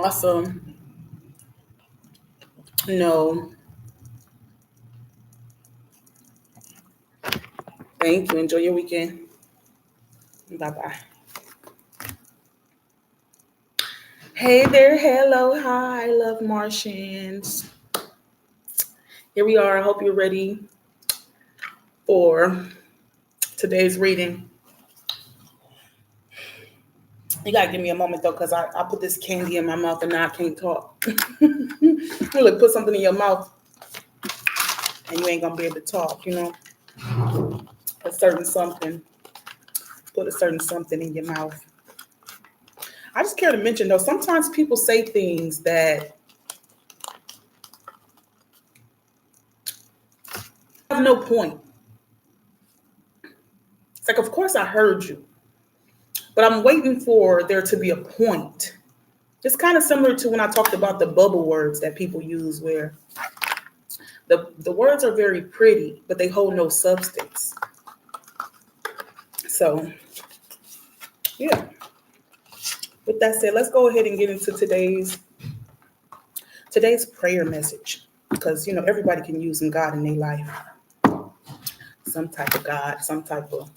Awesome. No, thank you. Enjoy your weekend. Bye bye. Hey there. Hello. Hi. I love Martians. Here we are. I hope you're ready for today's reading. You gotta give me a moment though, because I put this candy in my mouth and now I can't talk. Look, put something in your mouth and you ain't gonna be able to talk, you know? A certain something. Put a certain something in your mouth. I just care to mention though, sometimes people say things that have no point. It's like, of course I heard you, but I'm waiting for there to be a point. It's kind of similar to when I talked about the bubble words that people use where the words are very pretty, but they hold no substance. So, yeah. With that said, let's go ahead and get into today's prayer message, because everybody can use some God in their life, some type of God, some type of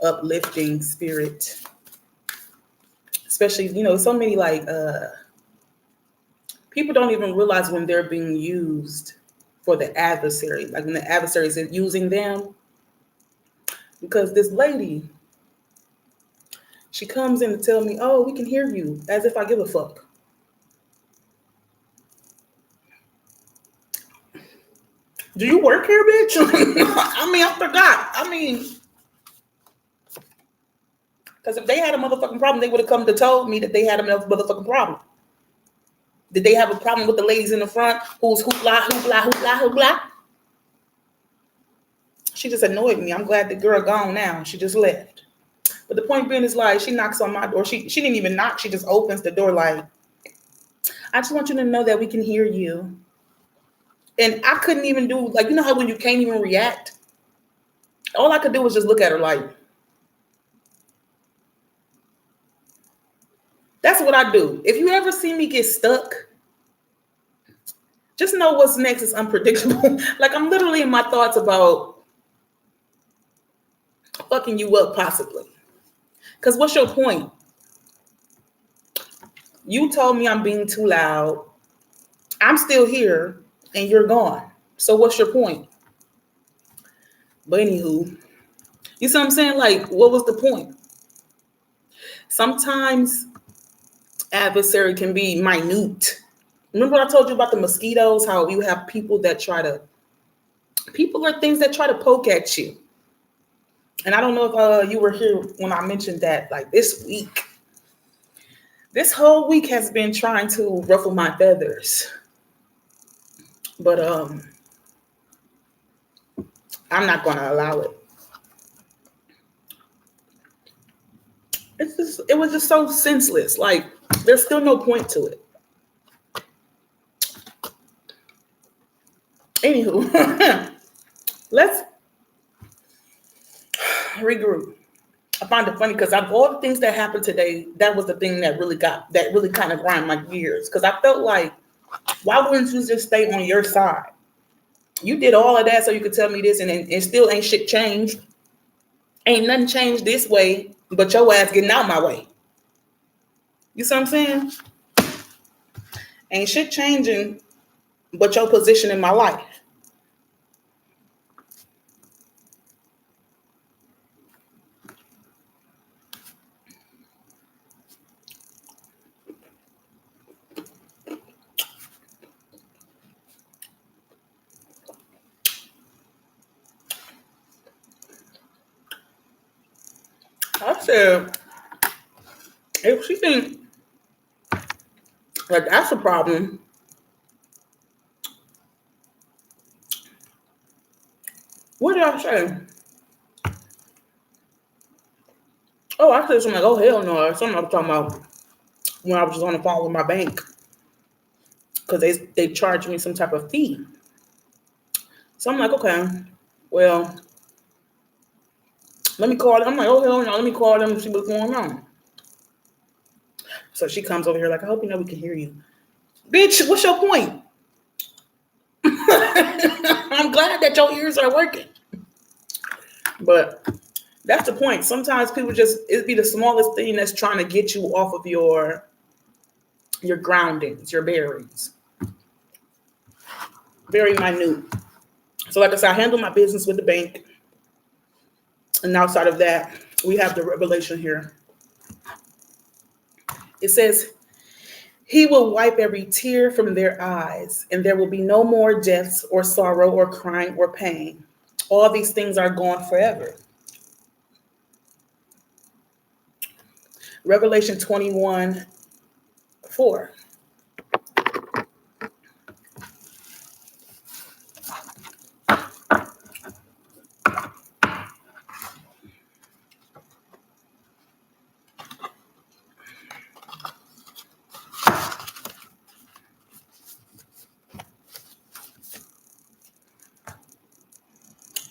uplifting spirit. Especially, so many people don't even realize when they're being used for the adversary, like when the adversary is using them. Because this lady, she comes in to tell me, "Oh, we can hear you," as if I give a fuck. Do you work here, bitch? I forgot. Because if they had a motherfucking problem, they would have come to told me that they had a motherfucking problem. Did they have a problem with the ladies in the front who's hoopla, hoopla, hoopla, hoopla? She just annoyed me. I'm glad the girl gone now. She just left. But the point being is like, she knocks on my door. She didn't even knock. She just opens the door like, "I just want you to know that we can hear you." And I couldn't even do, like, how when you can't even react? All I could do was just look at her like, that's what I do. If you ever see me get stuck, just know what's next is unpredictable. Like, I'm literally in my thoughts about fucking you up possibly. Because what's your point? You told me I'm being too loud. I'm still here and you're gone. So what's your point? But anywho, you see what I'm saying? Like, what was the point? Sometimes adversary can be minute. Remember what I told you about the mosquitoes, how you have people are things that try to poke at you. And I don't know if you were here when I mentioned that, like this whole week has been trying to ruffle my feathers. But I'm not going to allow it. It was just so senseless. Like, there's still no point to it. Anywho, let's regroup. I find it funny because of all the things that happened today, that was the thing that really kind of grind my gears. Because I felt like, why wouldn't you just stay on your side? You did all of that so you could tell me this, and still ain't shit changed. Ain't nothing changed this way, but your ass getting out my way. You see what I'm saying? Ain't shit changing, but your position in my life. I said, if she think that that's a problem, what did I say? Oh, I said something like, "Oh, hell no." Something I was talking about when I was just on the phone with my bank. Because they charged me some type of fee. So I'm like, okay, well, let me call them. I'm like, "Oh, hell no, let me call them and see what's going on." So she comes over here like, I hope you know we can hear you. Bitch, what's your point? I'm glad that your ears are working. But that's the point. Sometimes people just, it be the smallest thing that's trying to get you off of your groundings, your bearings. Very minute. So like I said, I handle my business with the bank. And outside of that, we have the revelation here. It says, he will wipe every tear from their eyes, and there will be no more deaths or sorrow or crying or pain. All these things are gone forever. Revelation 21:4.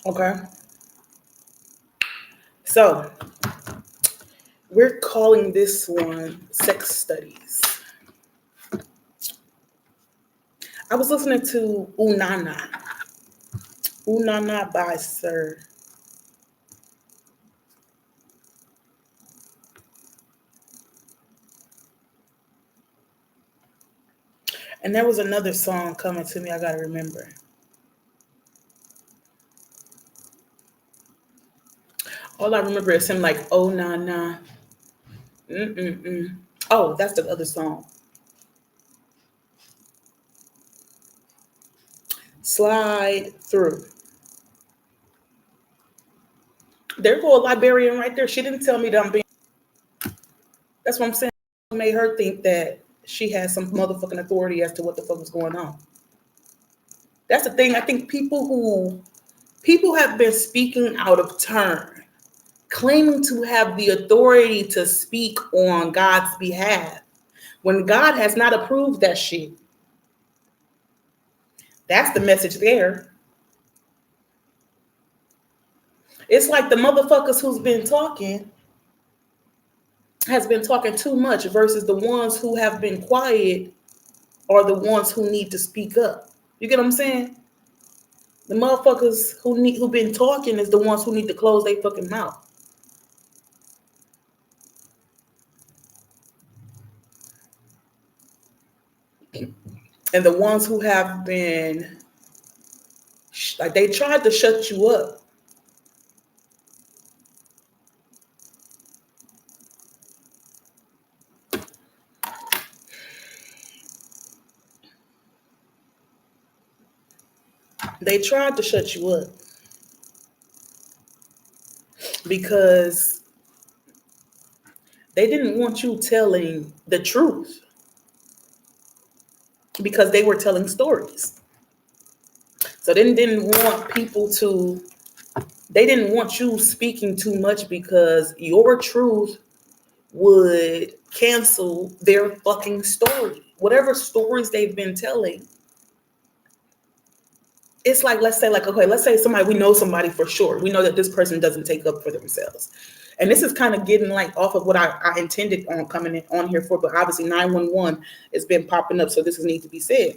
Okay. So we're calling this one sex studies. I was listening to Unana. Unana by Sir. And there was another song coming to me I gotta remember. All I remember is him like, oh na na. Mm-mm-mm. Oh, that's the other song. Slide through. There go a librarian right there. She didn't tell me that I'm being. That's what I'm saying. It made her think that she has some motherfucking authority as to what the fuck is going on. That's the thing. I think people have been speaking out of turn, claiming to have the authority to speak on God's behalf when God has not approved that shit. That's the message there. It's like the motherfuckers who's been talking has been talking too much versus the ones who have been quiet are the ones who need to speak up. You get what I'm saying? The motherfuckers who been talking is the ones who need to close their fucking mouth. And the ones who have been like they tried to shut you up. They tried to shut you up because they didn't want you telling the truth because they were telling stories. So they didn't want people to, they didn't want you speaking too much because your truth would cancel their fucking story. Whatever stories they've been telling. It's like, let's say like, okay, let's say somebody, we know somebody for sure. We know that this person doesn't take up for themselves. And this is kind of getting like off of what I intended on coming in on here for, but obviously 911 has been popping up. So this needs to be said.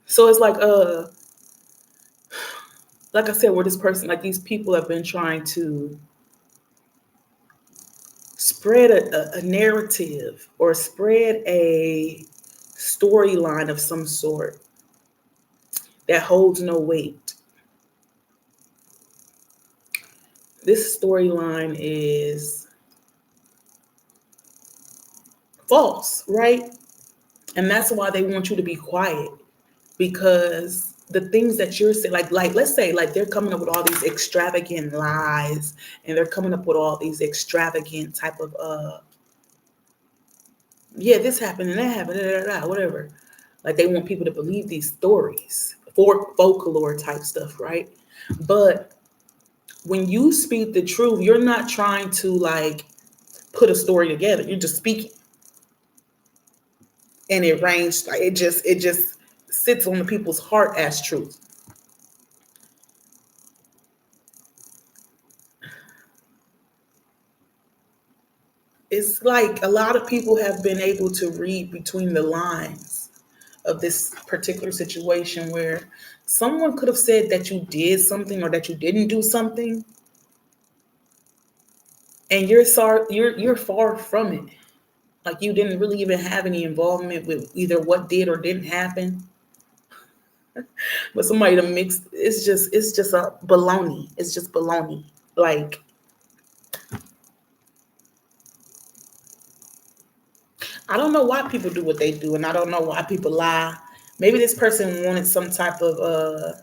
So it's like I said, where this person, like these people have been trying to spread a narrative or spread a storyline of some sort that holds no weight. This storyline is false, right? And that's why they want you to be quiet, because the things that you're saying, like let's say like they're coming up with all these extravagant lies and they're coming up with all these extravagant type of yeah, this happened and that happened, whatever. Like they want people to believe these stories for folklore type stuff, right? But when you speak the truth, you're not trying to like put a story together. You're just speaking. And it rains, like it just sits on the people's heart as truth. It's like a lot of people have been able to read between the lines of this particular situation where someone could have said that you did something or that you didn't do something, and you're sorry, you're far from it. Like you didn't really even have any involvement with either what did or didn't happen. But somebody to mix, it's just a baloney. It's just baloney. Like, I don't know why people do what they do, and I don't know why people lie. Maybe this person wanted some type of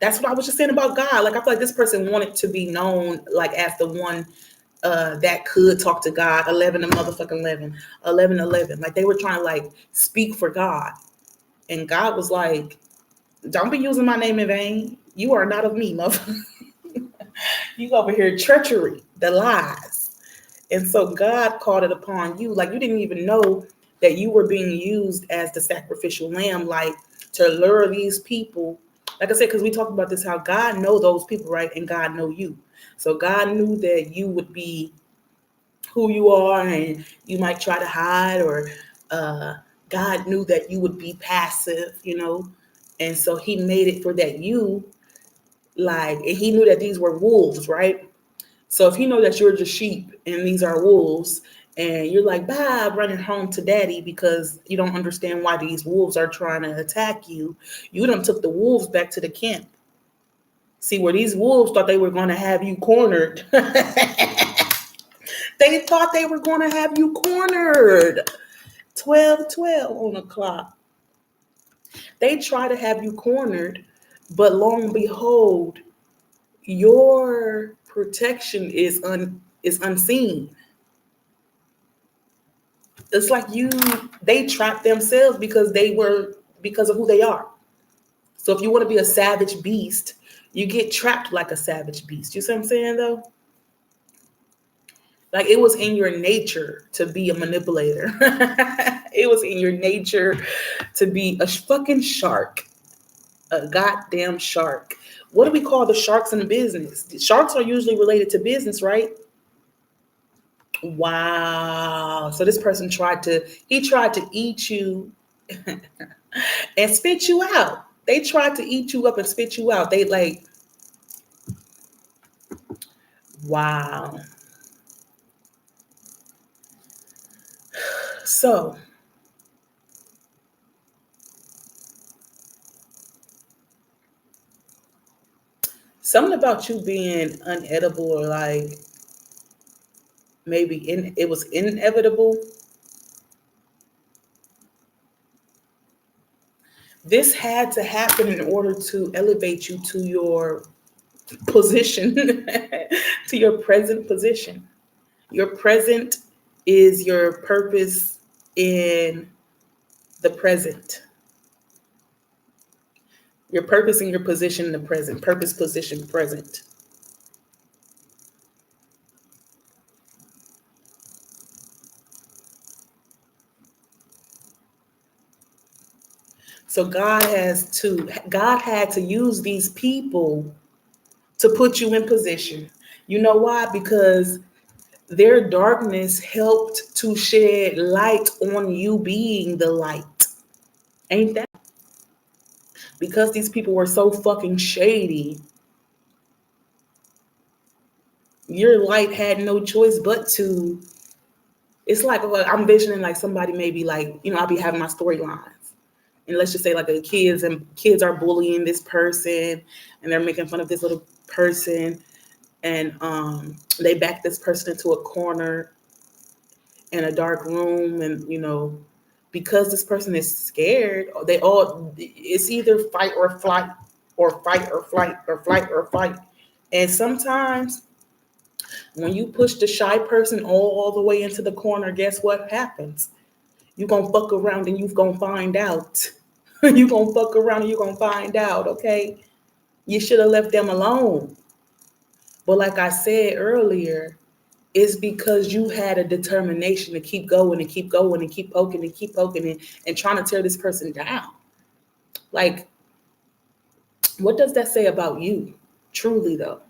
that's what I was just saying about God. Like I feel like this person wanted to be known like as the one that could talk to God. 11 to motherfucking 11, 11, 11. Like they were trying to like speak for God, and God was like, "Don't be using my name in vain. You are not of me, motherfucker. You over here treachery, the lies." And so God called it upon you. Like you didn't even know that you were being used as the sacrificial lamb, like to lure these people. Like I said, because we talked about this, how God know those people, right? And God know you. So God knew that you would be who you are, and you might try to hide, or uh, God knew that you would be passive, and so He made it for that you like, and He knew that these were wolves, right? So if He know that you're just sheep and these are wolves, and you're like, bye, running home to daddy because you don't understand why these wolves are trying to attack you, you done took the wolves back to the camp. See, where these wolves thought they were going to have you cornered. They thought they were going to have you cornered. 12:12 on the clock. They try to have you cornered, but long and behold, your protection is unseen. It's like they trapped themselves because of who they are. So if you want to be a savage beast, you get trapped like a savage beast. You see what I'm saying though? Like it was in your nature to be a manipulator. It was in your nature to be a fucking shark, a goddamn shark. What do we call the sharks in business? The sharks are usually related to business, right? Wow. So this person tried to eat you and spit you out. They tried to eat you up and spit you out. They like, wow. So something about you being unedible, or like maybe it was inevitable. This had to happen in order to elevate you to your position, to your present position. Your present is your purpose in the present. Your purpose and your position in the present. Purpose, position, present. So God had to use these people to put you in position. You know why? Because their darkness helped to shed light on you being the light. Ain't that? Because these people were so fucking shady, your light had no choice but to. It's like I'm visioning like somebody maybe like, I'll be having my storylines. And let's just say like kids are bullying this person, and they're making fun of this little person, and they back this person into a corner in a dark room, and because this person is scared, it's either fight or flight, or fight or flight, or flight or fight. And sometimes when you push the shy person all the way into the corner, guess what happens? You're gonna fuck around and you're gonna find out. You're gonna fuck around and you're gonna find out, okay? You should have left them alone. But like I said earlier, it's because you had a determination to keep going and keep going and keep poking and keep poking and trying to tear this person down. Like, what does that say about you? Truly, though.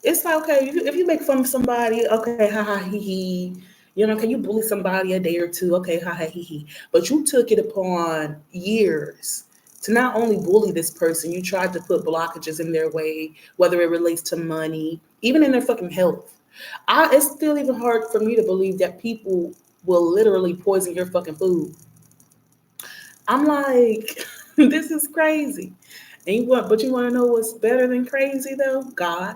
It's like, okay, if you make fun of somebody, okay, ha ha he he. You know, can you bully somebody a day or two? Okay, ha ha he he. But you took it upon years to not only bully this person, you tried to put blockages in their way, whether it relates to money, even in their fucking health. It's still even hard for me to believe that people will literally poison your fucking food. I'm like, this is crazy. But you want to know what's better than crazy though? God.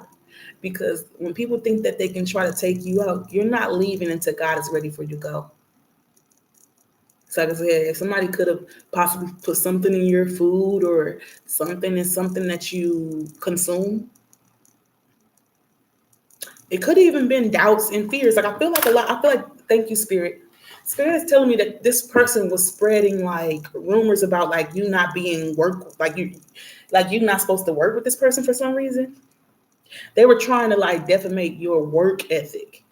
Because when people think that they can try to take you out, you're not leaving until God is ready for you to go. So like I said, if somebody could have possibly put something in your food or something that you consume, it could have even been doubts and fears. Like I feel like thank you, Spirit. Spirit is telling me that this person was spreading like rumors about like you not being like you not supposed to work with this person for some reason. They were trying to like defamate your work ethic.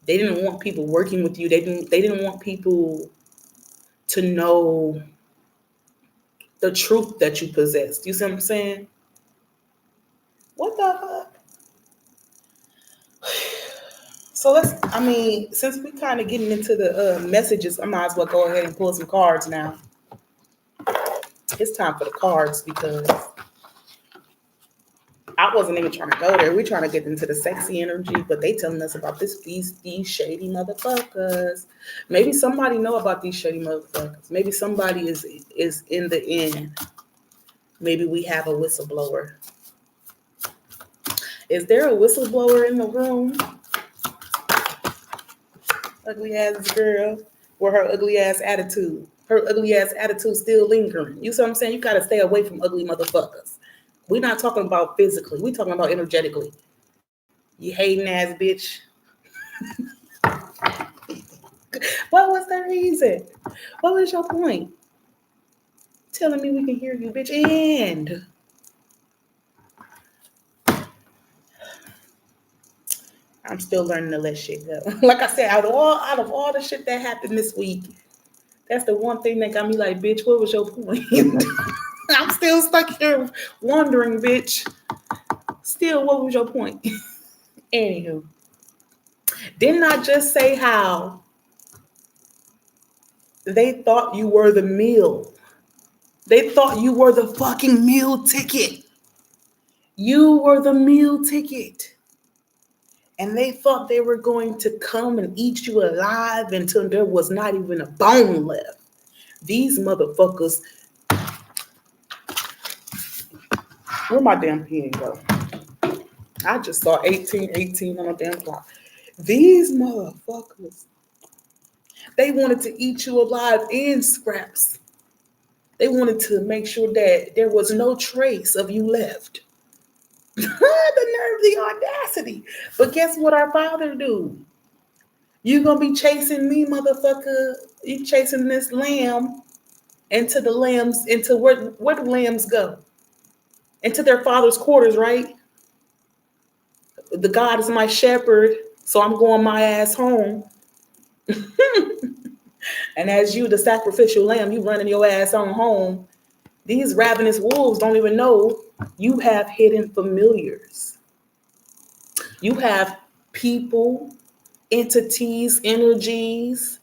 They didn't want people working with you. They didn't want people to know the truth that you possessed. You see what I'm saying? What the fuck? So since we kind of getting into the messages, I might as well go ahead and pull some cards now. It's time for the cards because I wasn't even trying to go there. We're trying to get into the sexy energy, but they telling us about these shady motherfuckers. Maybe somebody know about these shady motherfuckers. Maybe somebody is in the end. Maybe we have a whistleblower. Is there a whistleblower in the room? Ugly ass girl with her ugly ass attitude. Her ugly ass attitude still lingering. You see what I'm saying? You gotta stay away from ugly motherfuckers. We're not talking about physically. We're talking about energetically. You hating ass bitch. What was the reason? What was your point? Telling me we can hear you, bitch. And I'm still learning to let shit go. Like I said, out of all the shit that happened this week, that's the one thing that got me like, bitch, what was your point? I'm still stuck here wondering, bitch. Still, what was your point? Anywho, didn't I just say how they thought you were the meal? They thought you were the fucking meal ticket. You were the meal ticket. And they thought they were going to come and eat you alive until there was not even a bone left. These motherfuckers. Where my damn pen go? I just saw 1818 on a damn clock. These motherfuckers. They wanted to eat you alive in scraps. They wanted to make sure that there was no trace of you left. The nerve, the audacity. But guess what our Father do? You gonna be chasing me, motherfucker. You chasing this lamb into where do lambs go? Into their father's quarters, right? The God is my shepherd, so I'm going my ass home. And as you, the sacrificial lamb, you running your ass on home. These ravenous wolves don't even know you have hidden familiars. You have people, entities, energies,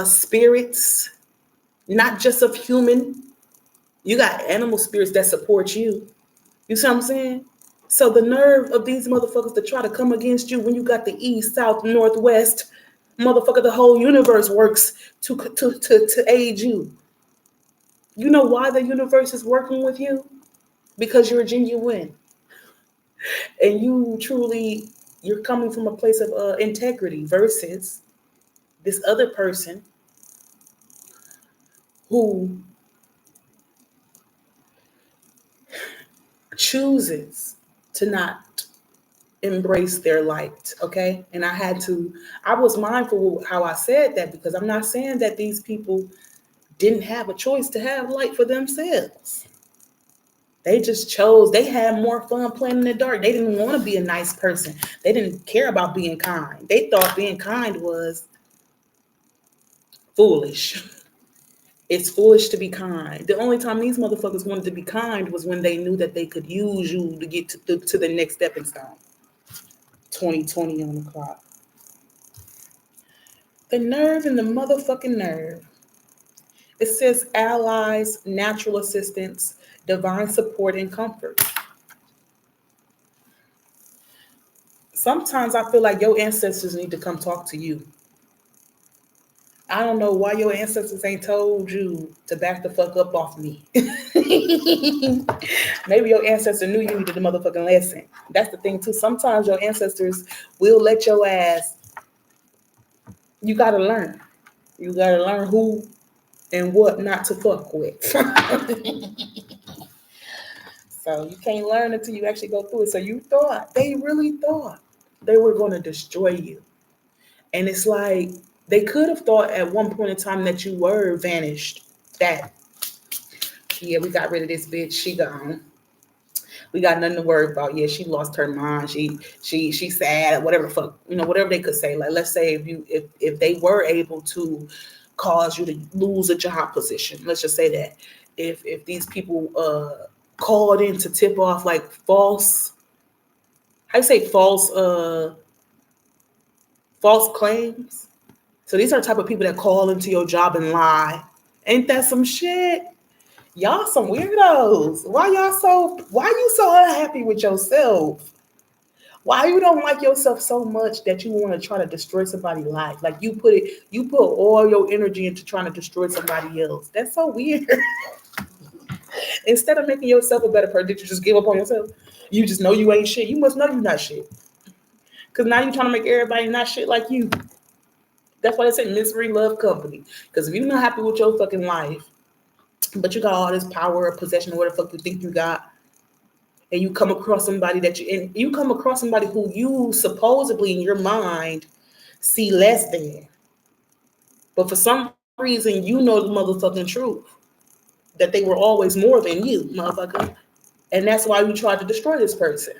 spirits, not just of human. You got animal spirits that support you. You see what I'm saying? So the nerve of these motherfuckers to try to come against you when you got the east, south, northwest, motherfucker, the whole universe works to aid you. You know why the universe is working with you? Because you're genuine and you're coming from a place of integrity versus this other person who chooses to not embrace their light. Okay. And I was mindful how I said that because I'm not saying that these people didn't have a choice to have light for themselves. They just chose, they had more fun playing in the dark. They didn't want to be a nice person. They didn't care about being kind. They thought being kind was foolish. It's foolish to be kind. The only time these motherfuckers wanted to be kind was when they knew that they could use you to get to the next stepping stone. 2020 on the clock. The nerve and the motherfucking nerve. It says allies, natural assistance, divine support, and comfort. Sometimes I feel like your ancestors need to come talk to you. I don't know why your ancestors ain't told you to back the fuck up off me. Maybe your ancestor knew you needed a motherfucking lesson. That's the thing too. Sometimes your ancestors will let your ass. You gotta learn. You gotta learn who and what not to fuck with. So you can't learn until you actually go through it. So they really thought they were going to destroy you. And it's like they could have thought at one point in time that you were vanished. That, yeah, we got rid of this bitch. She gone. We got nothing to worry about. Yeah, she lost her mind. She sad. Whatever the fuck, whatever they could say. Like, let's say if they were able to cause you to lose a job position. Let's just say that if these people called in to tip off like false, how you say false claims. So these are the type of people that call into your job and lie. Ain't that some shit? Y'all some weirdos. Why you so unhappy with yourself? Why you don't like yourself so much that you want to try to destroy somebody's life? Like you put all your energy into trying to destroy somebody else. That's so weird. Instead of making yourself a better person, did you just give up on yourself? You just know you ain't shit. You must know you're not shit. Because now you're trying to make everybody not shit like you. That's why they say misery love company. Because if you're not happy with your fucking life, but you got all this power or possession or whatever the fuck you think you got, and you come across somebody who you supposedly in your mind see less than. But for some reason, you know the motherfucking truth. That they were always more than you, motherfucker. And that's why you tried to destroy this person.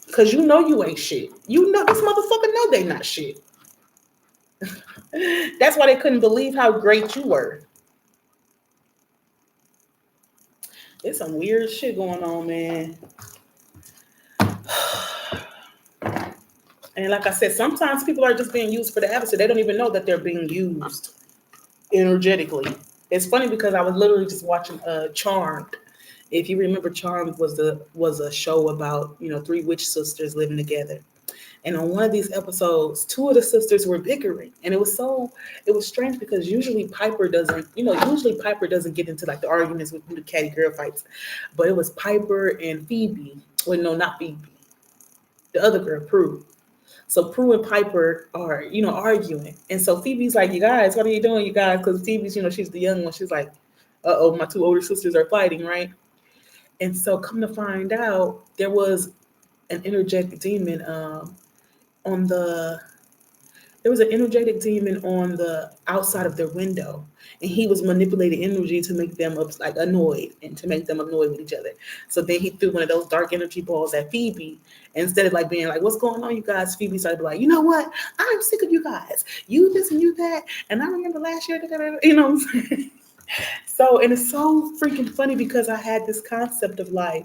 Because you know you ain't shit. You know this motherfucker know they not shit. That's why they couldn't believe how great you were. There's some weird shit going on, man. And like I said, sometimes people are just being used for the adversary. They don't even know that they're being used energetically. It's funny because I was literally just watching Charmed. If you remember, Charmed was a show about three witch sisters living together. And on one of these episodes, two of the sisters were bickering, and it was strange because usually Piper doesn't get into like the arguments with the catty girl fights, but it was Piper and Phoebe. Well, no, not Phoebe, the other girl, Prue. So Prue and Piper are, arguing. And so Phoebe's like, you guys, what are you doing, you guys? Because Phoebe's, she's the young one. She's like, uh-oh, my two older sisters are fighting, right? And so come to find out, there was an energetic demon there was an energetic demon on the outside of their window, and he was manipulating energy to make them like annoyed and to make them annoyed with each other. So then he threw one of those dark energy balls at Phoebe. Instead of like being like, what's going on, you guys? Phoebe started to be like, you know what? I'm sick of you guys. You this and you that. And I remember last year, you know what I'm saying? So, and it's so freaking funny because I had this concept of like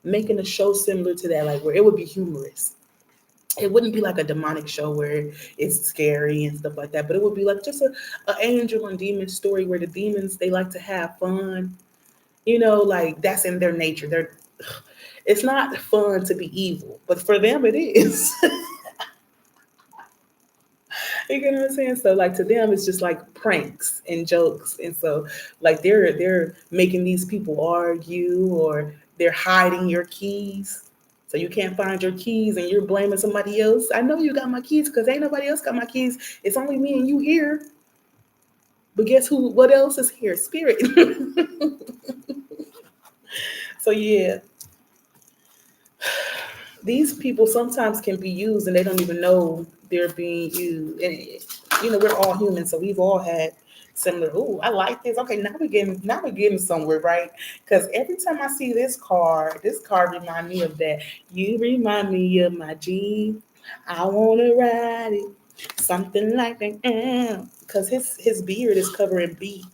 making a show similar to that, like where it would be humorous. It wouldn't be like a demonic show where it's scary and stuff like that, but it would be like just a angel and demon story where the demons, they like to have fun. Like that's in their nature. It's not fun to be evil, but for them it is. You get what I'm saying? So like to them it's just like pranks and jokes. And so like they're making these people argue, or they're hiding your keys. So you can't find your keys and you're blaming somebody else. I know you got my keys because ain't nobody else got my keys. It's only me and you here. But guess who? What else is here? Spirit. So yeah, these people sometimes can be used and they don't even know they're being used. And we're all human, so we've all had similar. Oh, I like this. Okay, now we're getting somewhere, right? Because every time I see this card remind me of that. You remind me of my G. I wanna ride it, something like that. Because his beard is covering B,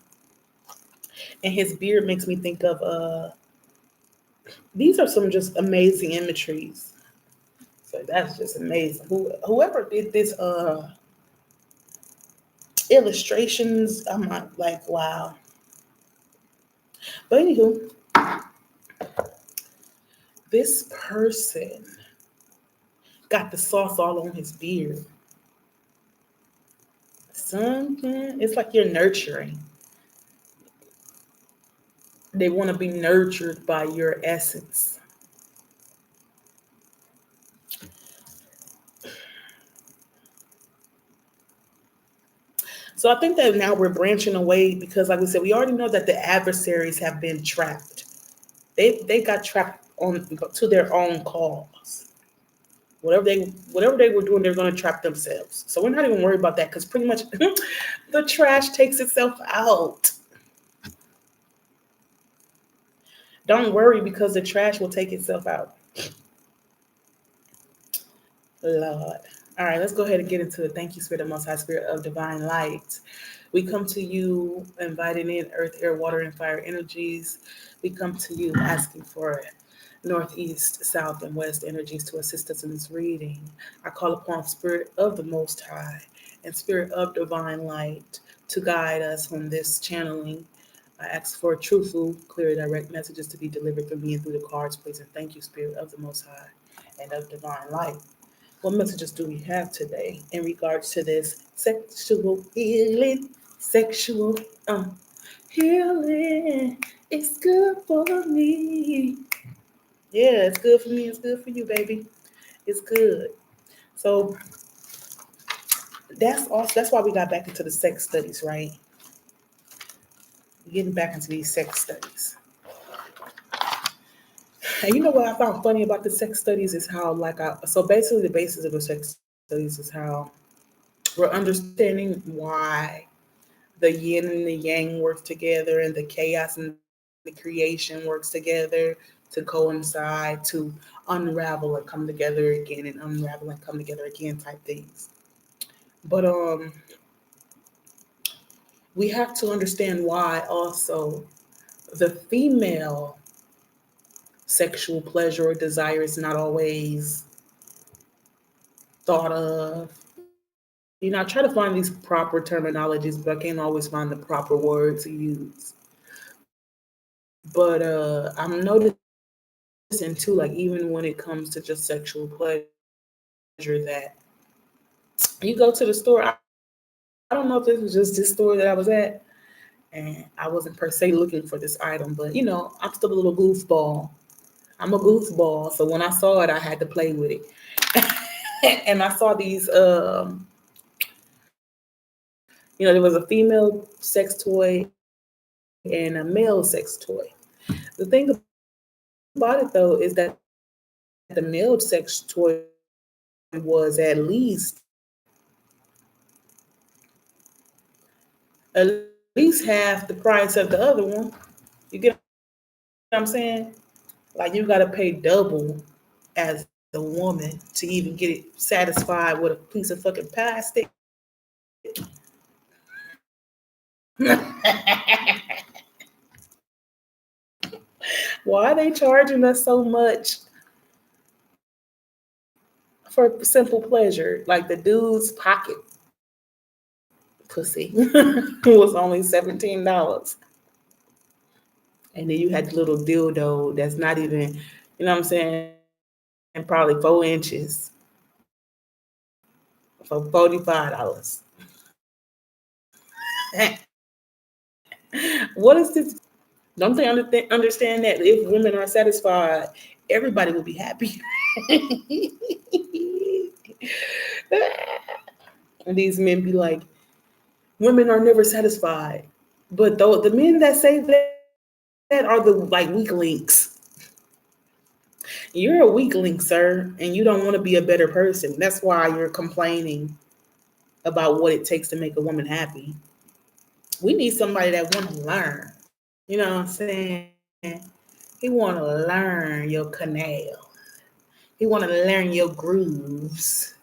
and his beard makes me think of these are some just amazing imageries. So that's just amazing. Whoever did this illustrations, I'm like, wow. But anywho, this person got the sauce all on his beard. Something, it's like you're nurturing. They want to be nurtured by your essence. So I think that now we're branching away because, like we said, we already know that the adversaries have been trapped. They got trapped on to their own cause. Whatever they were doing, they're going to trap themselves. So we're not even worried about that because pretty much the trash takes itself out. Don't worry because the trash will take itself out. Lord. All right, let's go ahead and get into the thank you, Spirit of Most High, Spirit of Divine Light. We come to you inviting in earth, air, water, and fire energies. We come to you asking for northeast, south, and west energies to assist us in this reading. I call upon Spirit of the Most High and Spirit of Divine Light to guide us on this channeling. I ask for truthful, clear, direct messages to be delivered through me and through the cards, please. And thank you, Spirit of the Most High and of Divine Light. What messages do we have today in regards to this sexual healing? Sexual healing. It's good for me. Yeah, it's good for me. It's good for you, baby. It's good. So that's also that's why we got back into the sex studies, right? Getting back into these sex studies. And you know what I found funny about the sex studies is how so basically the basis of the sex studies is how we're understanding why the yin and the yang work together and the chaos and the creation works together to coincide, to unravel and come together again and unravel and come together again type things. But we have to understand why also the female sexual pleasure or desire is not always thought of. You know, I try to find these proper terminologies, but I can't always find the proper word to use. But I'm noticing too, like even when it comes to just sexual pleasure, that you go to the store. I don't know if this was just this store that I was at, and I wasn't per se looking for this item, but you know, I'm still a little goofball. I'm a goofball, so when I saw it, I had to play with it. And I saw these, there was a female sex toy and a male sex toy. The thing about it though is that the male sex toy was at least half the price of the other one. You get what I'm saying? Like you got to pay double as a woman to even get it satisfied with a piece of fucking plastic. Why are they charging us so much for simple pleasure? Like the dude's pocket pussy was only $17. And then you had the little dildo that's not even, you know what I'm saying, and probably 4 inches for $45. What is this? Don't they understand that if women are satisfied, everybody will be happy? And these men be like, women are never satisfied. But though the men that say that are the like weak links. You're a weak link, sir, and you don't want to be a better person. That's why you're complaining about what it takes to make a woman happy. We need somebody that want to learn. You know what I'm saying? He want to learn your canal. He want to learn your grooves.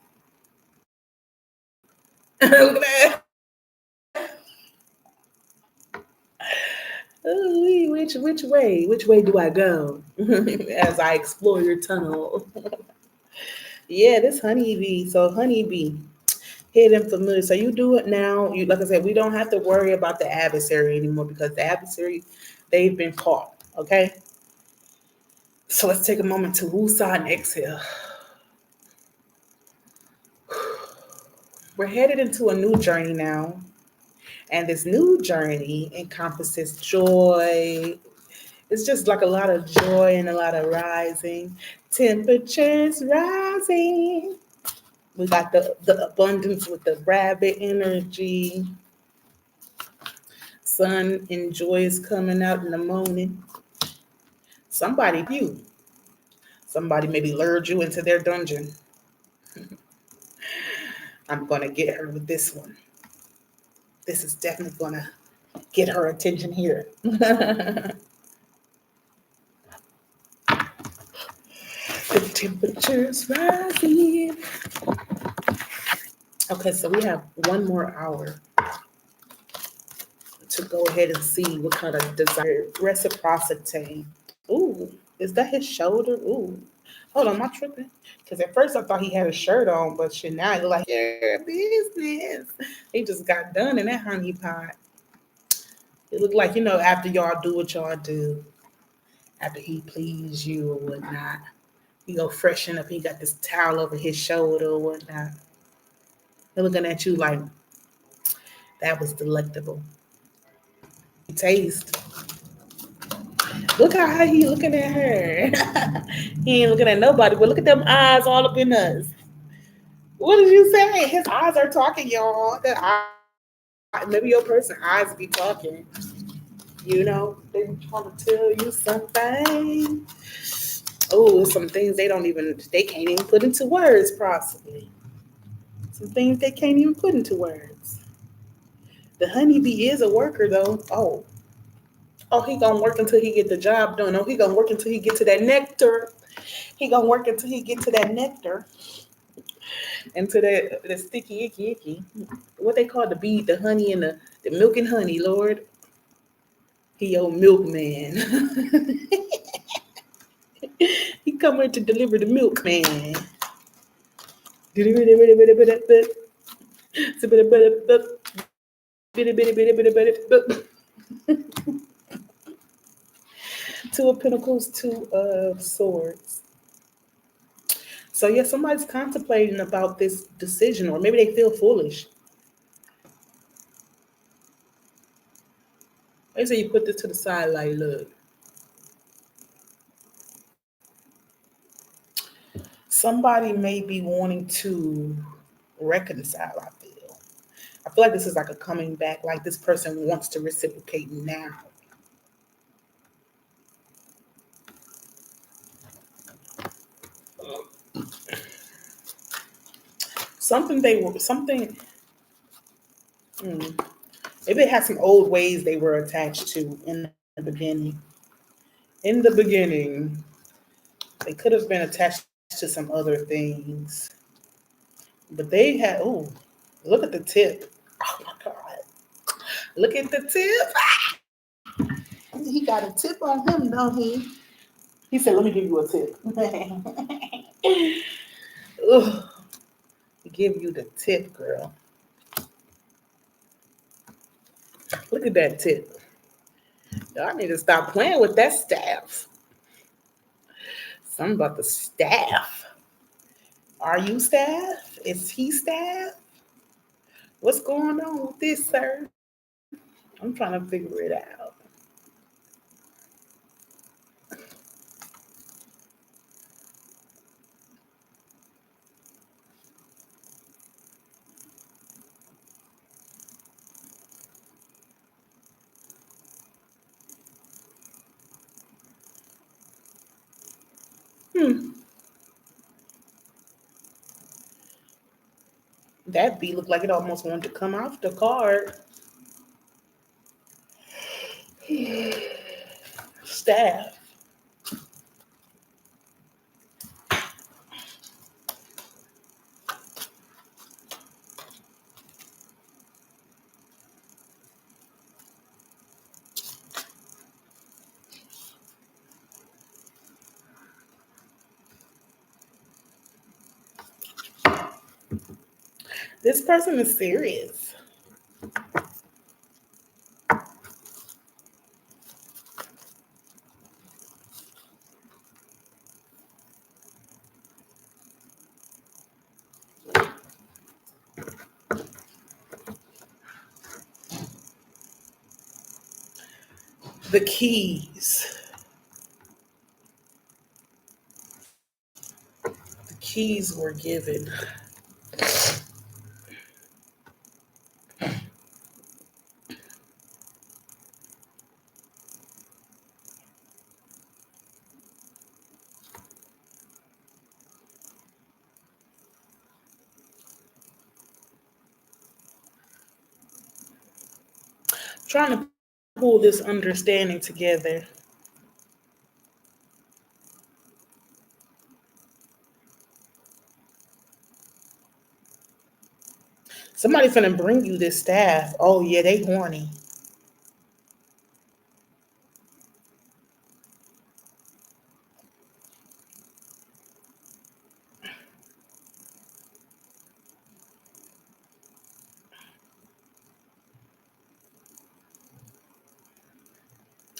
Look at that. Ooh, which way? Which way do I go as I explore your tunnel? Yeah, this honeybee. So honeybee, hidden familiar. So you do it now. You like I said, we don't have to worry about the adversary anymore because the adversary, they've been caught. Okay. So let's take a moment to woosah and exhale. We're headed into a new journey now. And this new journey encompasses joy. It's just like a lot of joy and a lot of rising. Temperatures rising. We got the abundance with the rabbit energy. Sun and joy is coming out in the morning. Somebody you. Somebody maybe lured you into their dungeon. I'm gonna get her with this one. This is definitely gonna get her attention here. The temperature's rising. Okay, so we have one more hour to go ahead and see what kind of desired reciprocity. Ooh, is that his shoulder? Ooh, hold on, am I tripping? Because at first I thought he had a shirt on, but shit, now it's like, your business. He just got done in that honey pot. It looked like, after y'all do what y'all do, after he please you or whatnot, he go freshen up. He got this towel over his shoulder or whatnot. They're looking at you like, that was delectable. Taste. Look how he looking at her. He ain't looking at nobody, but look at them eyes all up in us. What did you say? His eyes are talking, y'all. Maybe your person eyes be talking. They trying to tell you something. Oh, some things they can't even put into words, possibly. Some things they can't even put into words. The honeybee is a worker, though. Oh, he gonna work until he get the job done. Oh, he gonna work until he get to that nectar. He gonna work until he get to that nectar and to the sticky icky. What they call the bee, the honey and the milk and honey, Lord. He your milkman. He come here to deliver the milk, man. Two of Pentacles, two of Swords. So yeah, somebody's contemplating about this decision, or maybe they feel foolish. They say you put this to the side, like, look, somebody may be wanting to reconcile. I feel like this is like a coming back, like this person wants to reciprocate now. Something. Maybe they had some old ways they were attached to in the beginning. In the beginning, they could have been attached to some other things, but they had. Oh, look at the tip. Oh my God! Look at the tip. He got a tip on him, don't he? He said, "Let me give you a tip." Ugh, give you the tip, girl. Look at that tip. Y'all need to stop playing with that staff. Something about the staff. Are you staff? Is he staff? What's going on with this, sir? I'm trying to figure it out. Hmm. That bee looked like it almost wanted to come off the card. Staff. This person is serious. The keys. The keys were given. Trying to pull this understanding together. Somebody finna bring you this staff. Oh yeah, they horny.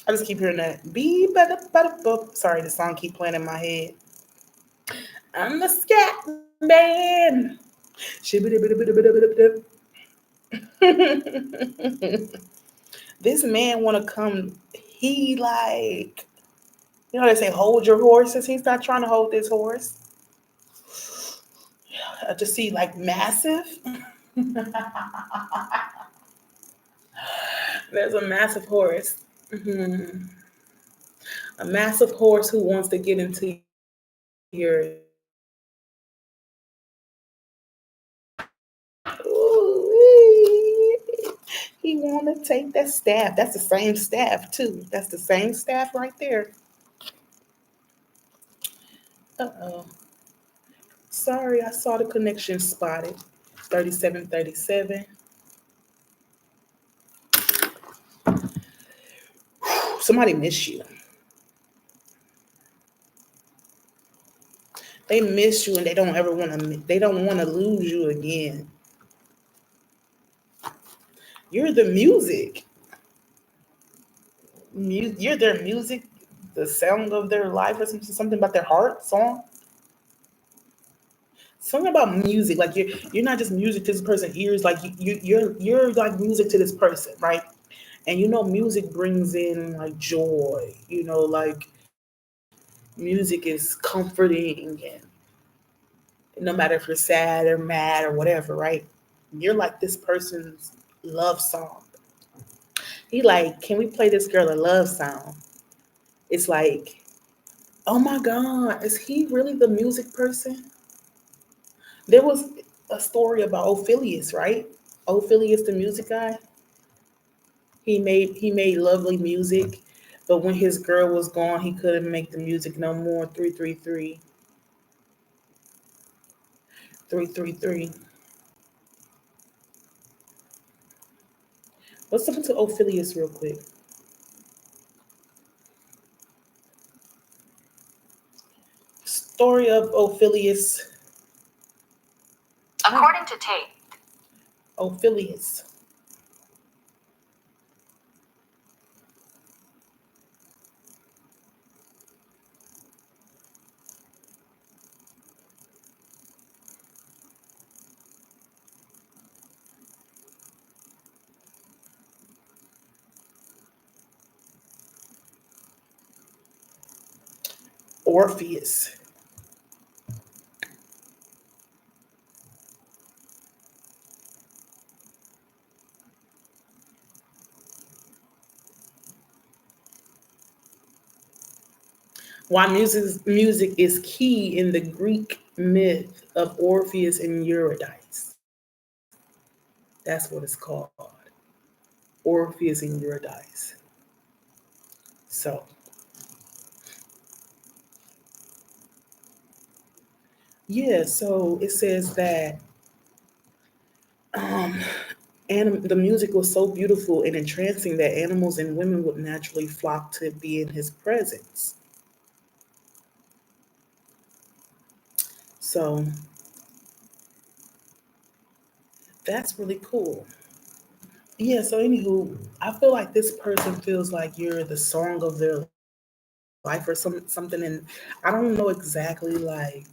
I just keep hearing that. Be better, better, boop. Sorry, the song keep playing in my head. I'm the scat man. This man wanna come. He like, you know they say hold your horses. He's not trying to hold this horse. I just see like massive. There's a massive horse. Mhm. A massive horse who wants to get into your. Ooh, he want to take that staff. That's the same staff too. That's the same staff right there. Uh oh. Sorry, I saw the connection spotted. 3737. Somebody miss you. They miss you and they don't ever want to. They don't want to lose you again. You're the music. You're their music, the sound of their life, or something about their heart song. Something about music, like you're not just music to this person's ears, like you're like music to this person, right? And you know, music brings in like joy. You know, like music is comforting, and no matter if you're sad or mad or whatever, right? You're like this person's love song. He like, can we play this girl a love song? It's like, oh my God, is he really the music person? There was a story about Ophelius, right? Ophelius, the music guy. He made lovely music, but when his girl was gone, he couldn't make the music no more. 333, 333. Let's listen to Ophelius real quick. Story of Ophelius. According to tape. Ophelius. Orpheus. Why music is key in the Greek myth of Orpheus and Eurydice. That's what it's called. Orpheus and Eurydice. So yeah, so it says that um the music was so beautiful and entrancing that animals and women would naturally flock to be in his presence. So That's really cool. Yeah, so anywho, I feel like this person feels like you're the song of their life or something, and I don't know exactly like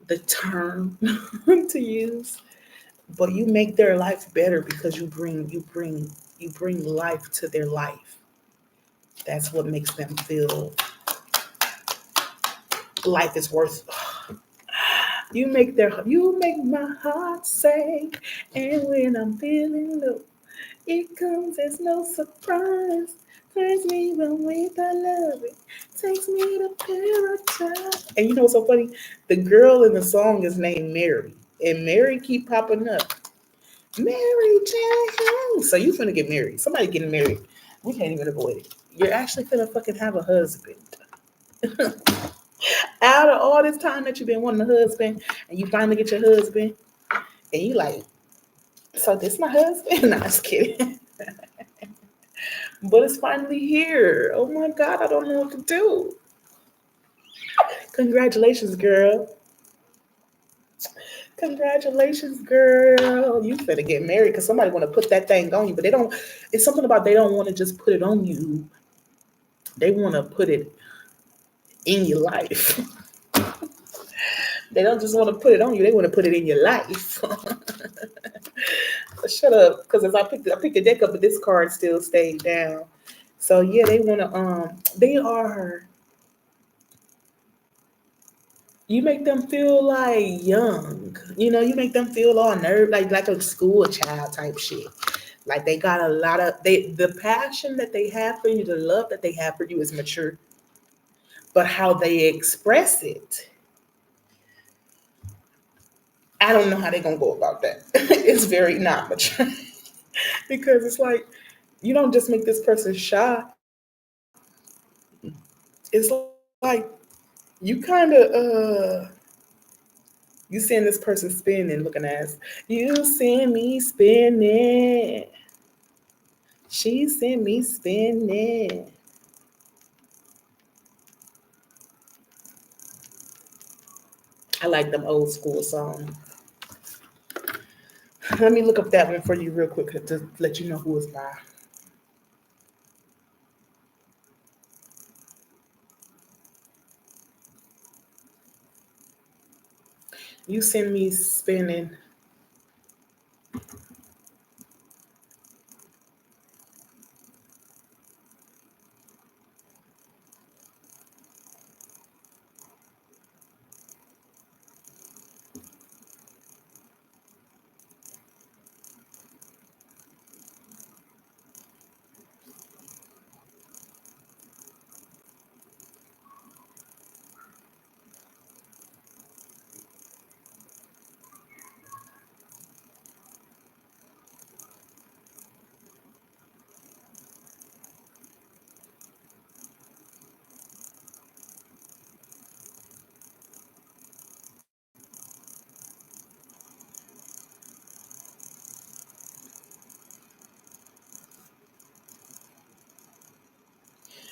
the term to use, but you make their life better because you bring life to their life. That's what makes them feel life is worth. You make my heart sing, and when I'm feeling low, it comes as no surprise. Turns me from way I love it. Takes me to paradise. And you know what's so funny? The girl in the song is named Mary. And Mary keep popping up. Mary Jane. So you finna get married. Somebody getting married. We can't even avoid it. You're actually finna fucking have a husband. Out of all this time that you've been wanting a husband, and you finally get your husband, and you like, so this my husband? No, I'm just kidding. But it's finally here. Oh my God, I don't know what to do. Congratulations, girl. Congratulations, girl. You better get married because somebody want to put that thing on you, but they don't. It's something about they don't want to just put it on you. They want to put it in your life. They don't just want to put it on you. They want to put it in your life. Shut up, because as I picked the deck up, but this card still stayed down. So yeah, they want to. They are. You make them feel like young. You make them feel all nerve like a school child type shit. Like they got a lot of the passion that they have for you, the love that they have for you is mature. But how they express it, I don't know how they're gonna go about that. It's very not mature. Because it's like you don't just make this person shy. It's like you kind of you seeing this person spinning, looking at you seeing me spinning. She sent me spinning. I like them old school songs. Let me look up that one for you real quick to let you know who it's by. You send me spinning.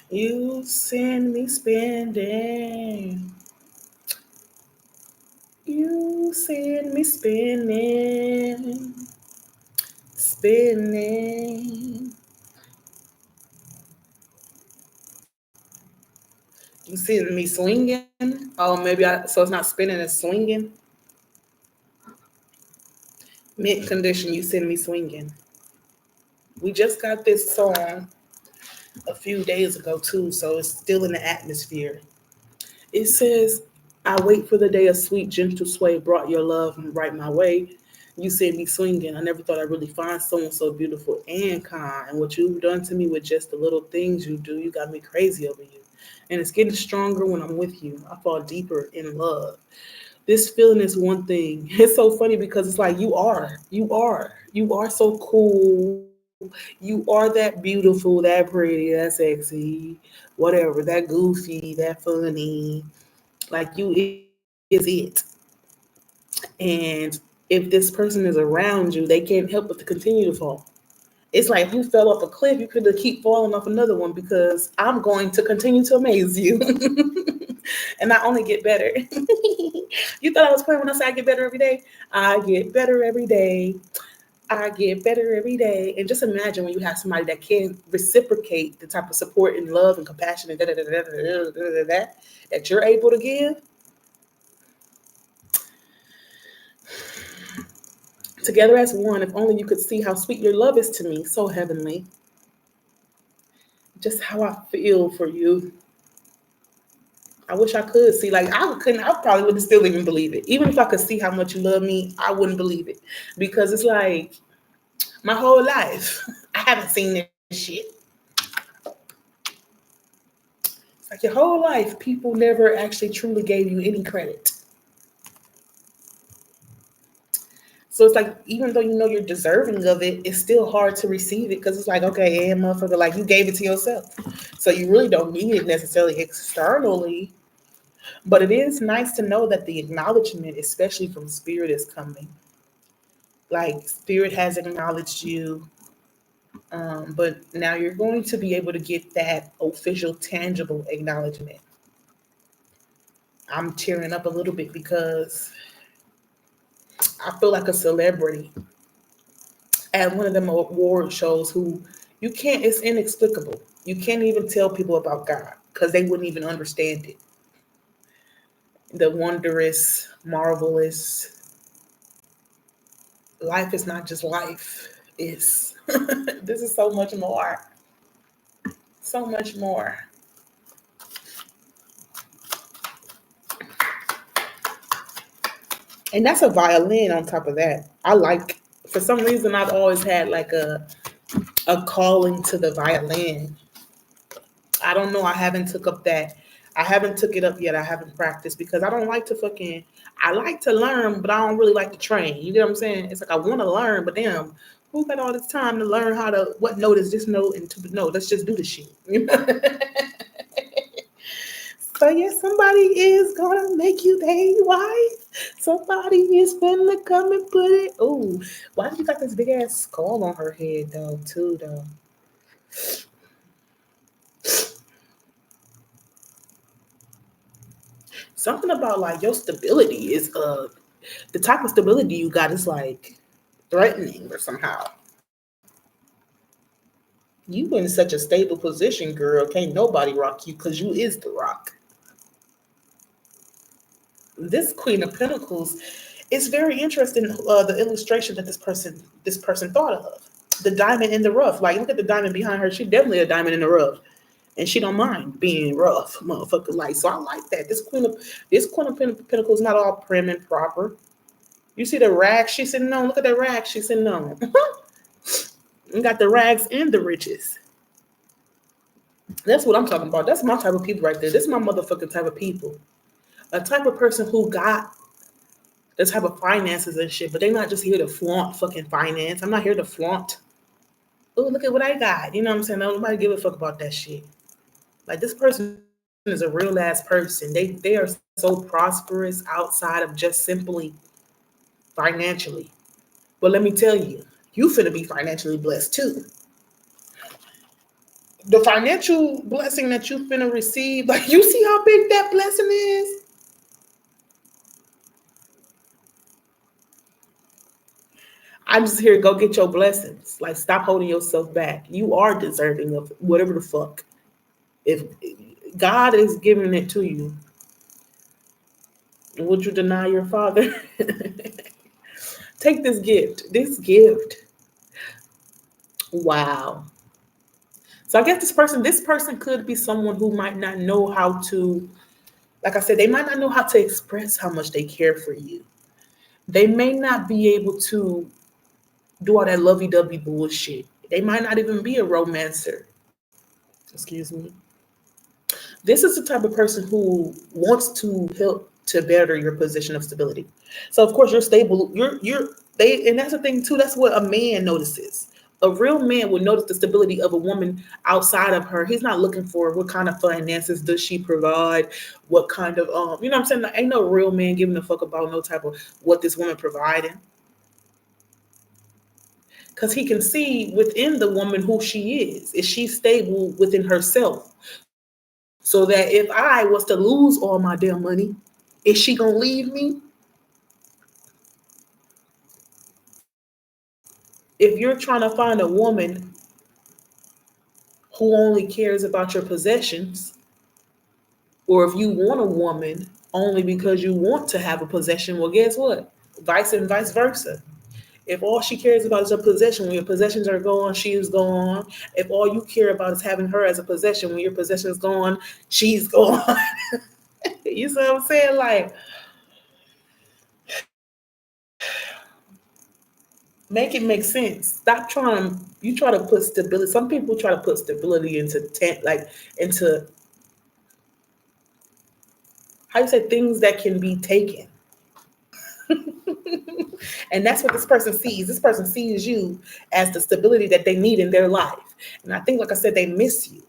You send me spinning. You send me spinning. Spinning. You send me swinging. Oh, so it's not spinning, it's swinging. Mint condition, you send me swinging. We just got this song a few days ago too, so it's still in the atmosphere. It says, I wait for the day a sweet, gentle sway brought your love right my way. You sent me swinging. I never thought I'd really find someone so beautiful and kind. And what you've done to me with just the little things you do, you got me crazy over you. And it's getting stronger when I'm with you. I fall deeper in love. This feeling is one thing. It's so funny because it's like you are so cool. You are that beautiful, that pretty, that sexy, whatever, that goofy, that funny. Like you is it. And if this person is around you, they can't help but to continue to fall. It's like if you fell off a cliff, you could keep falling off another one because I'm going to continue to amaze you. And I only get better. You thought I was playing when I said I get better every day? I get better every day. I get better every day. And just imagine when you have somebody that can reciprocate the type of support and love and compassion and that you're able to give. Together as one, if only you could see how sweet your love is to me, so heavenly. Just how I feel for you. I wish I could see. Like I couldn't. I probably wouldn't still even believe it. Even if I could see how much you love me, I wouldn't believe it because it's like my whole life I haven't seen this shit. It's like your whole life, people never actually truly gave you any credit. So it's like even though you know you're deserving of it, it's still hard to receive it because it's like, okay, yeah, motherfucker, like you gave it to yourself. So you really don't need it necessarily externally. But it is nice to know that the acknowledgement, especially from spirit, is coming. Like spirit has acknowledged you, but now you're going to be able to get that official, tangible acknowledgement. I'm tearing up a little bit because I feel like a celebrity at one of them award shows who you can't, it's inexplicable. You can't even tell people about God because they wouldn't even understand it. The wondrous, marvelous life is not just life. It's this is so much more. So much more. And that's a violin on top of that. I like for some reason I've always had like a calling to the violin. I don't know. I haven't took up that. I haven't took it up yet. I haven't practiced because I don't like to fucking. I like to learn, but I don't really like to train. You get what I'm saying? It's like I want to learn, but damn, who got all this time to learn how to what note is this note and to no? Let's just do the shit. So yeah, somebody is gonna make you their wife. Somebody is gonna come and put it. Oh, why do you got this big ass skull on her head though? Too though. Something about like your stability is the type of stability you got is like threatening or somehow. You in such a stable position, girl. Can't nobody rock you because you is the rock. This Queen of Pentacles, it's very interesting. The illustration that this person thought of the diamond in the rough. Like look at the diamond behind her. She definitely a diamond in the rough, and she don't mind being rough, motherfucker. Like so, I like that. This Queen of Pentacles not all prim and proper. You see the rags she's sitting on. Look at that rag she's sitting on. You got the rags and the riches. That's what I'm talking about. That's my type of people right there. This is my motherfucking type of people. A type of person who got the type of finances and shit, but they're not just here to flaunt fucking finance. I'm not here to flaunt. Oh, look at what I got. You know what I'm saying? Nobody give a fuck about that shit. Like this person is a real ass person. They are so prosperous outside of just simply financially. But let me tell you, you finna be financially blessed too. The financial blessing that you finna receive, like you see how big that blessing is? I'm just here to go get your blessings. Like stop holding yourself back. You are deserving of whatever the fuck. If God is giving it to you, would you deny your father? Take this gift. This gift. Wow. So I guess this person could be someone who might not know how to, like I said, they might not know how to express how much they care for you. They may not be able to do all that lovey-dovey bullshit. They might not even be a romancer. Excuse me. This is the type of person who wants to help to better your position of stability. So of course you're stable. They and that's the thing too. That's what a man notices. A real man would notice the stability of a woman outside of her. He's not looking for what kind of finances does she provide, what kind of you know what I'm saying? Like, ain't no real man giving a fuck about no type of what this woman providing. because he can see within the woman who she is. Is she stable within herself? So that if I was to lose all my damn money, is she gonna leave me? If you're trying to find a woman who only cares about your possessions, or if you want a woman only because you want to have a possession, well, guess what? Vice versa. If all she cares about is her possession, when your possessions are gone, she is gone. If all you care about is having her as a possession, when your possession is gone, she's gone. You see what I'm saying? Like, make it make sense. Stop trying. You try to put stability. Some people try to put stability into into how you say things that can be taken. And that's what this person sees. This person sees you as the stability that they need in their life. And I think, like I said, they miss you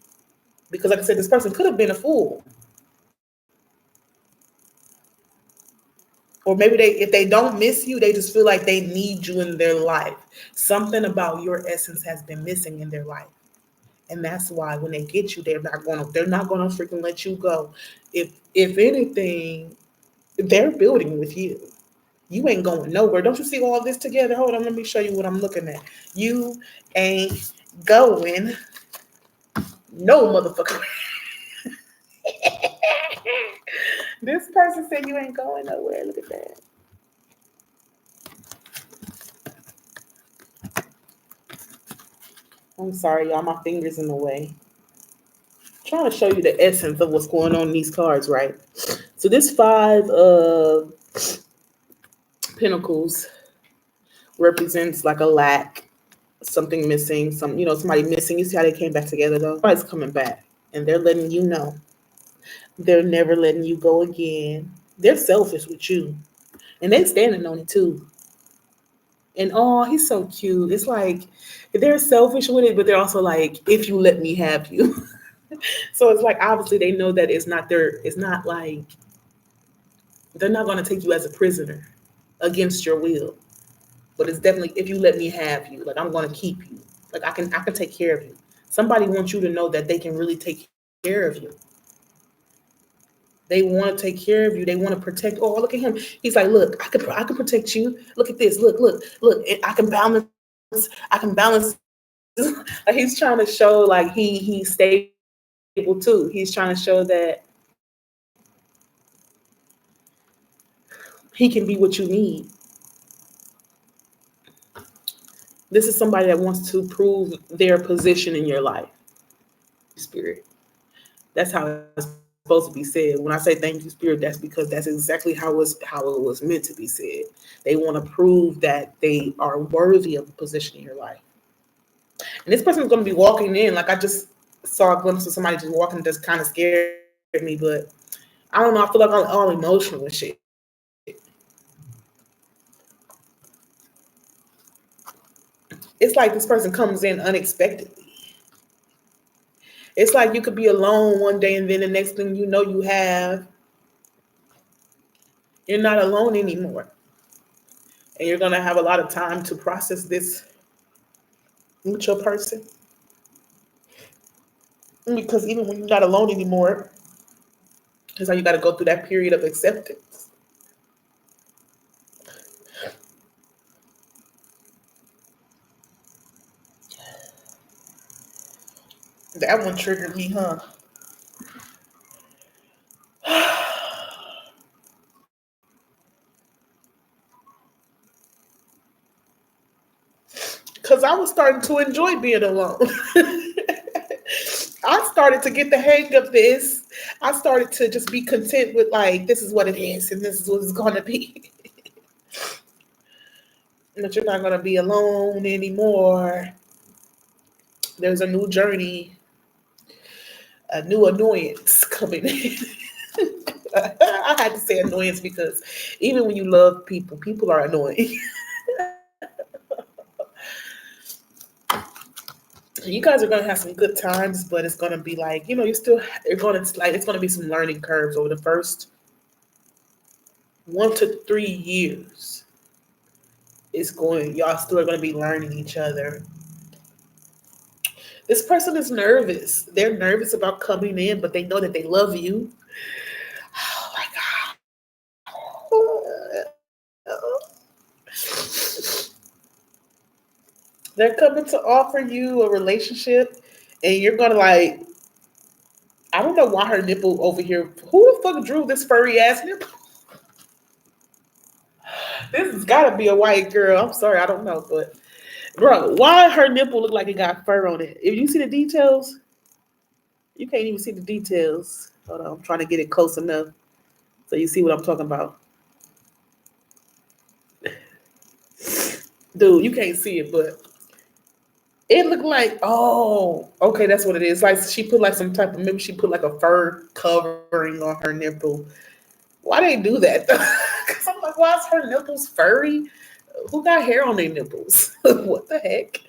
because, like I said, this person could have been a fool. Or maybe if they don't miss you, they just feel like they need you in their life. Something about your essence has been missing in their life. And that's why when they get you, they're not gonna freaking let you go. If anything, they're building with you. You ain't going nowhere. Don't you see all this together? Hold on, let me show you what I'm looking at. You ain't going no motherfucker. This person said you ain't going nowhere. Look at that. I'm sorry, y'all. My fingers in the way. I'm trying to show you the essence of what's going on in these cards, right? So this five of pentacles represents like a lack, something missing, somebody missing. You see how they came back together though? Somebody's coming back and they're letting you know. They're never letting you go again. They're selfish with you. And they're standing on it too. And oh, he's so cute. It's like they're selfish with it, but they're also like, if you let me have you. So it's like obviously they know that it's not like they're not gonna take you as a prisoner against your will. But it's definitely if you let me have you, like I'm gonna keep you. Like I can take care of you. Somebody wants you to know that they can really take care of you. They want to take care of you. They want to protect. Oh, look at him. He's like, look, I can protect you. Look at this. Look. I can balance. I can balance. Like he's trying to show like he's stable too. He's trying to show that he can be what you need. This is somebody that wants to prove their position in your life. Spirit. That's how it's supposed to be said. When I say thank you, Spirit, that's because that's exactly how it was meant to be said. They want to prove that they are worthy of a position in your life. And this person is going to be walking in. Like I just saw a glimpse of somebody just walking, just kind of scared me. But I don't know. I feel like I'm all emotional and shit. It's like this person comes in unexpectedly. It's like you could be alone one day and then the next thing you know you're not alone anymore. And you're going to have a lot of time to process this with your person. Because even when you're not alone anymore, it's like you got to go through that period of acceptance. That one triggered me, huh? Because I was starting to enjoy being alone. I started to get the hang of this. I started to just be content with like, this is what it is and this is what it's going to be. But you're not going to be alone anymore. There's a new journey, a new annoyance coming in. I had to say annoyance because even when you love people, people are annoying. You guys are gonna have some good times, but it's gonna be like, it's gonna be some learning curves over the first 1 to 3 years. y'all still are going to be learning each other. This person is nervous. They're nervous about coming in, but they know that they love you. Oh my They're coming to offer you a relationship, and you're gonna like. I don't know why her nipple over here. Who the fuck drew this furry ass nipple? This has got to be a white girl. I'm sorry, I don't know, but bro, why her nipple look like it got fur on it? If you see the details, you can't even see the details. Hold on, I'm trying to get it close enough so you see what I'm talking about. Dude, you can't see it, but it looked like, oh, okay, that's what it is. Like she put like some type of, maybe she put like a fur covering on her nipple. Why they do that? Because I'm like, why is her nipples furry? Who got hair on their nipples? What the heck?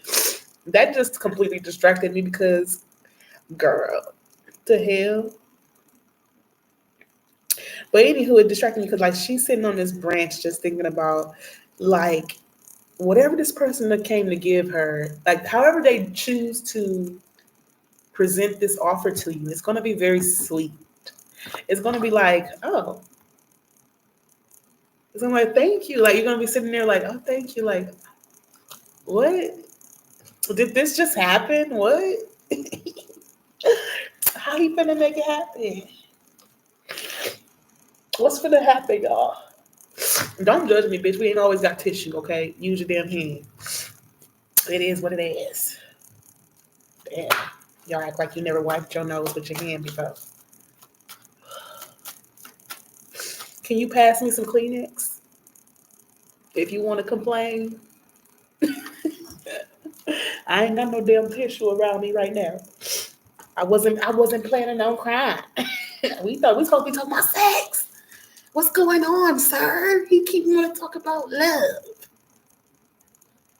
That just completely distracted me because, girl, the hell. But anywho, it distracted me because like she's sitting on this branch just thinking about like whatever this person that came to give her, like however they choose to present this offer to you, it's gonna be very sweet. It's gonna be like, oh, it's gonna be like, thank you. Like you're gonna be sitting there like, oh, thank you. Like, what? Did this just happen? What? How he finna make it happen? What's finna happen, y'all? Don't judge me, bitch. We ain't always got tissue, okay? Use your damn hand. It is what it is. Damn. Y'all act like you never wiped your nose with your hand before. Can you pass me some Kleenex? If you want to complain, I ain't got no damn tissue around me right now. I wasn't planning on crying. We thought we was gonna be talking about sex. What's going on, sir? He keep wanting to talk about love.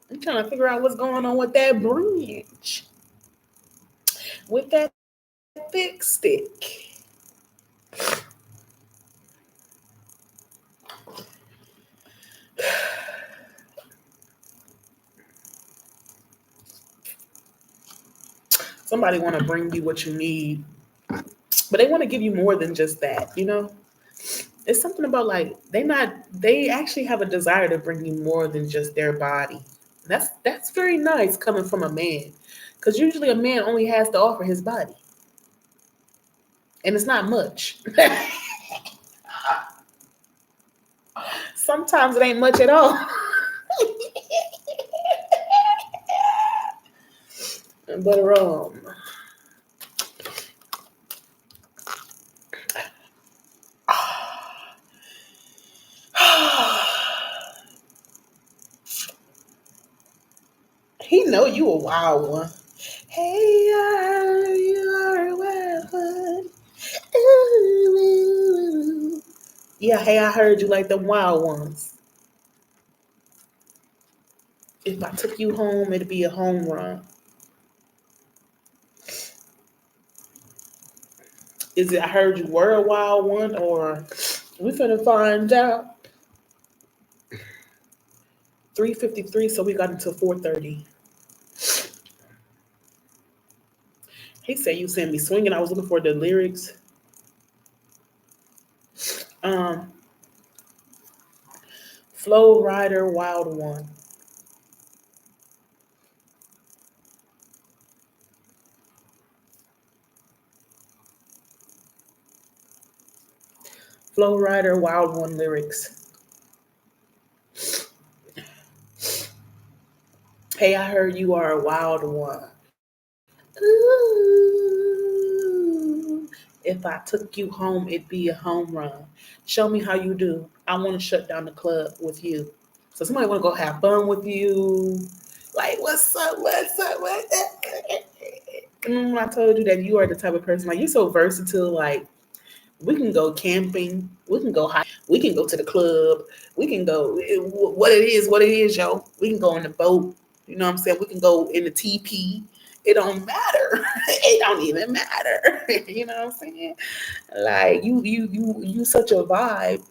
I'm trying to figure out what's going on with that branch. With that thick stick. Somebody want to bring you what you need, but they want to give you more than just that, you know? It's something about like they actually have a desire to bring you more than just their body. That's very nice coming from a man. Cause usually a man only has to offer his body. And it's not much. Sometimes it ain't much at all. But he know you a wild one. Hey, you're a wild one. Ooh. Yeah, hey, I heard you like the wild ones. If I took you home, it'd be a home run. Is it I heard you were a wild one or we finna find out? 3:53, so we got until 4:30. He said you sent me swinging. I was looking for the lyrics. Um, Flow Rider Wild One. Flow Rider Wild One lyrics. Hey, I heard you are a wild one. Ooh, if I took you home, it'd be a home run. Show me how you do. I want to shut down the club with you. So somebody want to go have fun with you. Like, what's up? What's up? What's up? I told you that you are the type of person like you're so versatile. Like we can go camping, we can go hike, we can go to the club, we can go what it is, yo. We can go on the boat. You know what I'm saying? We can go in the TP. It don't matter. It don't even matter. You know what I'm saying? Like you such a vibe.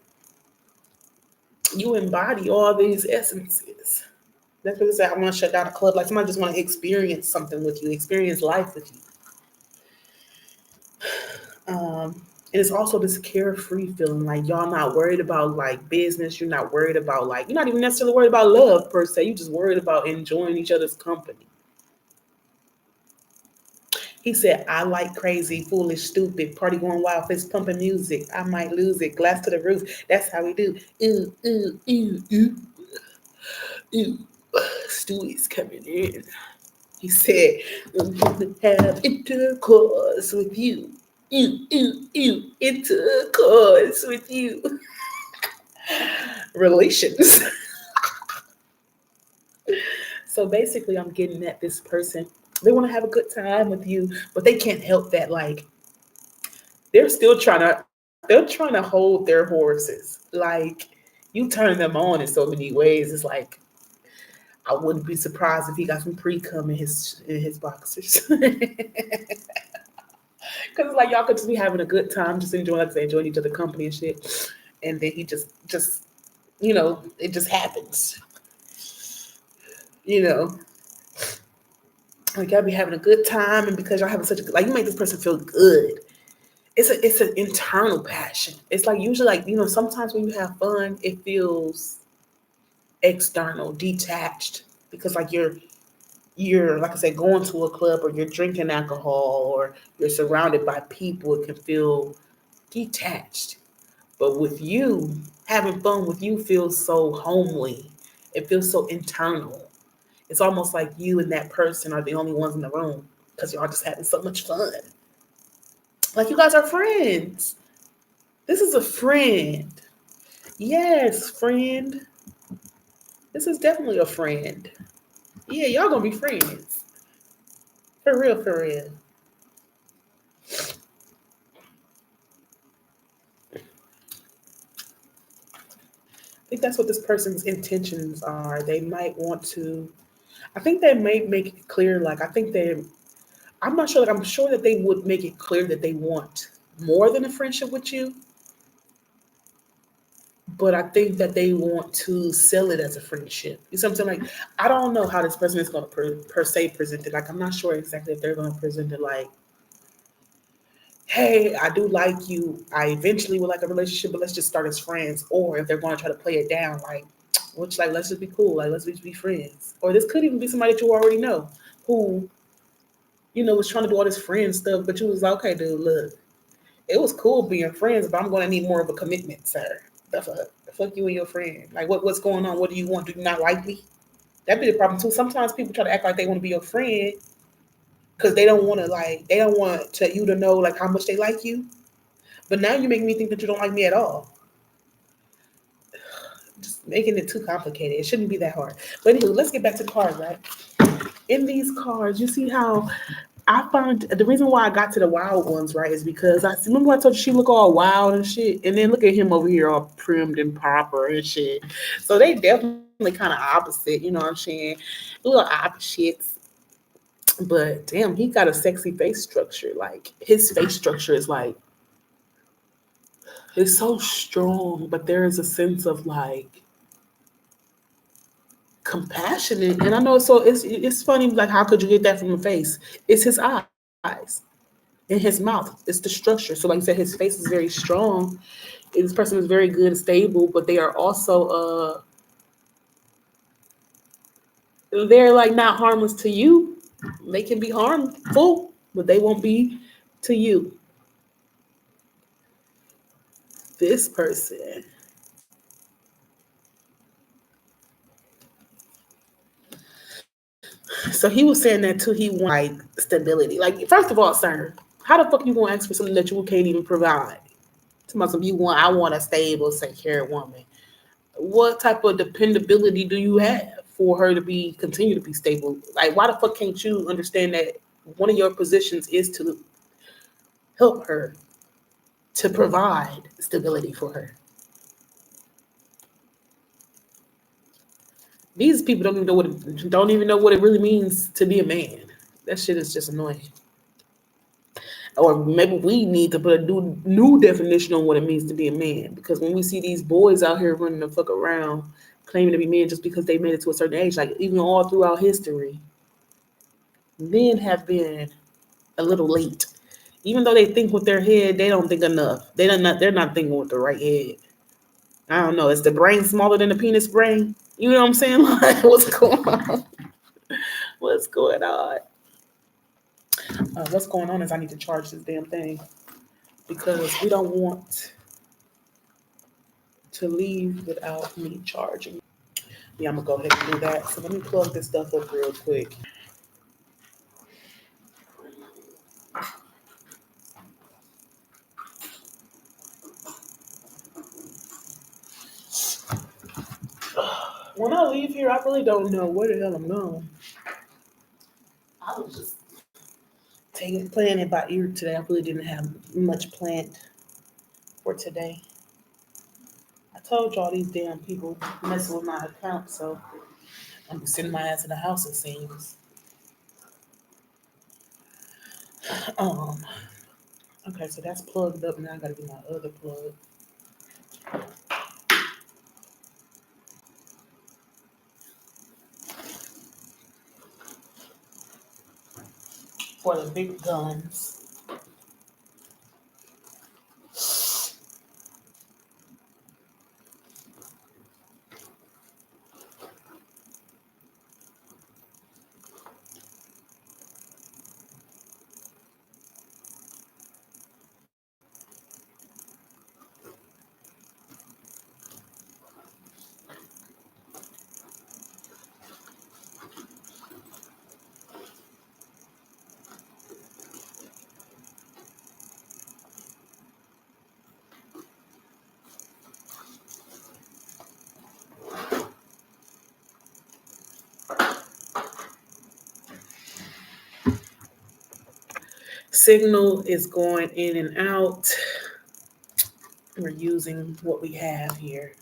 You embody all these essences. That's what it said. I want to shut down a club. Like somebody just want to experience something with you, experience life with you. And it's also this carefree feeling, like y'all not worried about like business. You're not worried about like, you're not even necessarily worried about love per se. You just worried about enjoying each other's company. He said, I like crazy, foolish, stupid, party going wild, fist pumping music. I might lose it, glass to the roof. That's how we do. Ooh, ooh, ooh, ooh, ooh. Stewie's coming in. He said, I'm gonna have intercourse with you. Intercourse with you. Relations. So basically, I'm getting at this person. They want to have a good time with you, but they can't help that. Like, they're trying to hold their horses. Like, you turn them on in so many ways. It's like, I wouldn't be surprised if he got some pre-cum in his boxers. Cause it's like y'all could just be having a good time, just enjoying, like I say, enjoying each other company and shit. And then he just it just happens. You know, like y'all be having a good time, and because y'all having such a like, you make this person feel good. It's an internal passion. It's like usually like sometimes when you have fun, it feels external, detached, because like you're like I said, going to a club or you're drinking alcohol or you're surrounded by people, it can feel detached. But with you, having fun with you feels so homely. It feels so internal. It's almost like you and that person are the only ones in the room because y'all just having so much fun. Like you guys are friends. This is a friend. Yes, friend. This is definitely a friend. Yeah, y'all gonna be friends. For real, for real. I think that's what this person's intentions are. They might want to, I think they may make it clear, like, I'm not sure, like, I'm sure that they would make it clear that they want more than a friendship with you, but I think that they want to sell it as a friendship. You see what I'm saying? Like, I don't know how this person is going to per se present it. Like, I'm not sure exactly if they're going to present it like, hey, I do like you. I eventually would like a relationship, but let's just start as friends. Or if they're going to try to play it down, like, which, like, let's just be cool. Like, let's just be friends. Or this could even be somebody that you already know who, was trying to do all this friend stuff, but you was like, okay, dude, look, it was cool being friends, but I'm going to need more of a commitment, sir. The fuck? The fuck you and your friend. Like, what's going on? What do you want? Do you not like me? That'd be the problem, too. Sometimes people try to act like they want to be your friend because they don't want you to know, like, how much they like you. But now you make me think that you don't like me at all. Just making it too complicated. It shouldn't be that hard. But anyway, let's get back to the cards, right? In these cards, you see how I found the reason why I got to the wild ones, right, is because I remember I told you she look all wild and shit, and then look at him over here all primed and proper and shit. So they definitely kind of opposite, you know what I'm saying? Little opposites. But damn, he got a sexy face structure. Like his face structure is like it's so strong, but there is a sense of like compassionate. And I know so it's funny, like how could you get that from the face? It's his eyes in his mouth. It's the structure. So like you said, his face is very strong. This person is very good and stable, but they are also they're like not harmless to you. They can be harmful, but they won't be to you. This person. So he was saying that too. He wanted like stability. Like first of all, sir, how the fuck you gonna ask for something that you can't even provide? To myself, I want a stable, secure woman. What type of dependability do you have for her to be continue to be stable? Like, why the fuck can't you understand that one of your positions is to help her to provide stability for her? These people don't even know what it really means to be a man. That shit is just annoying. Or maybe we need to put a new definition on what it means to be a man. Because when we see these boys out here running the fuck around claiming to be men just because they made it to a certain age, like even all throughout history, men have been a little late. Even though they think with their head, they don't think enough. They're not thinking with the right head. I don't know. Is the brain smaller than the penis brain? You know what I'm saying? Like, what's going on? What's going on? What's going on is I need to charge this damn thing because we don't want to leave without me charging. Yeah, I'm gonna go ahead and do that. So let me plug this stuff up real quick. When I leave here, I really don't know where the hell I'm going. I was just playing it by ear today. I really didn't have much planned for today. I told y'all these damn people messing with my account, so I'm sending my ass in the house, it seems. Um, okay, so that's plugged up. Now I gotta get my other plug. For the big guns. Signal is going in and out. We're using what we have here.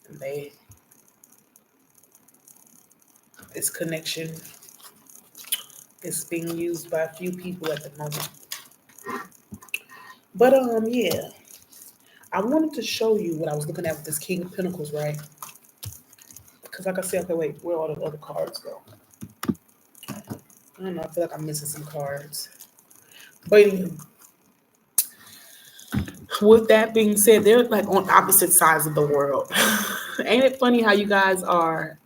And this connection is being used by a few people at the moment. But yeah. I wanted to show you what I was looking at with this King of Pentacles, right? Because like I said, okay, wait, where all the other cards go? I don't know, I feel like I'm missing some cards. But anyway, with that being said, they're like on opposite sides of the world. Ain't it funny how you guys are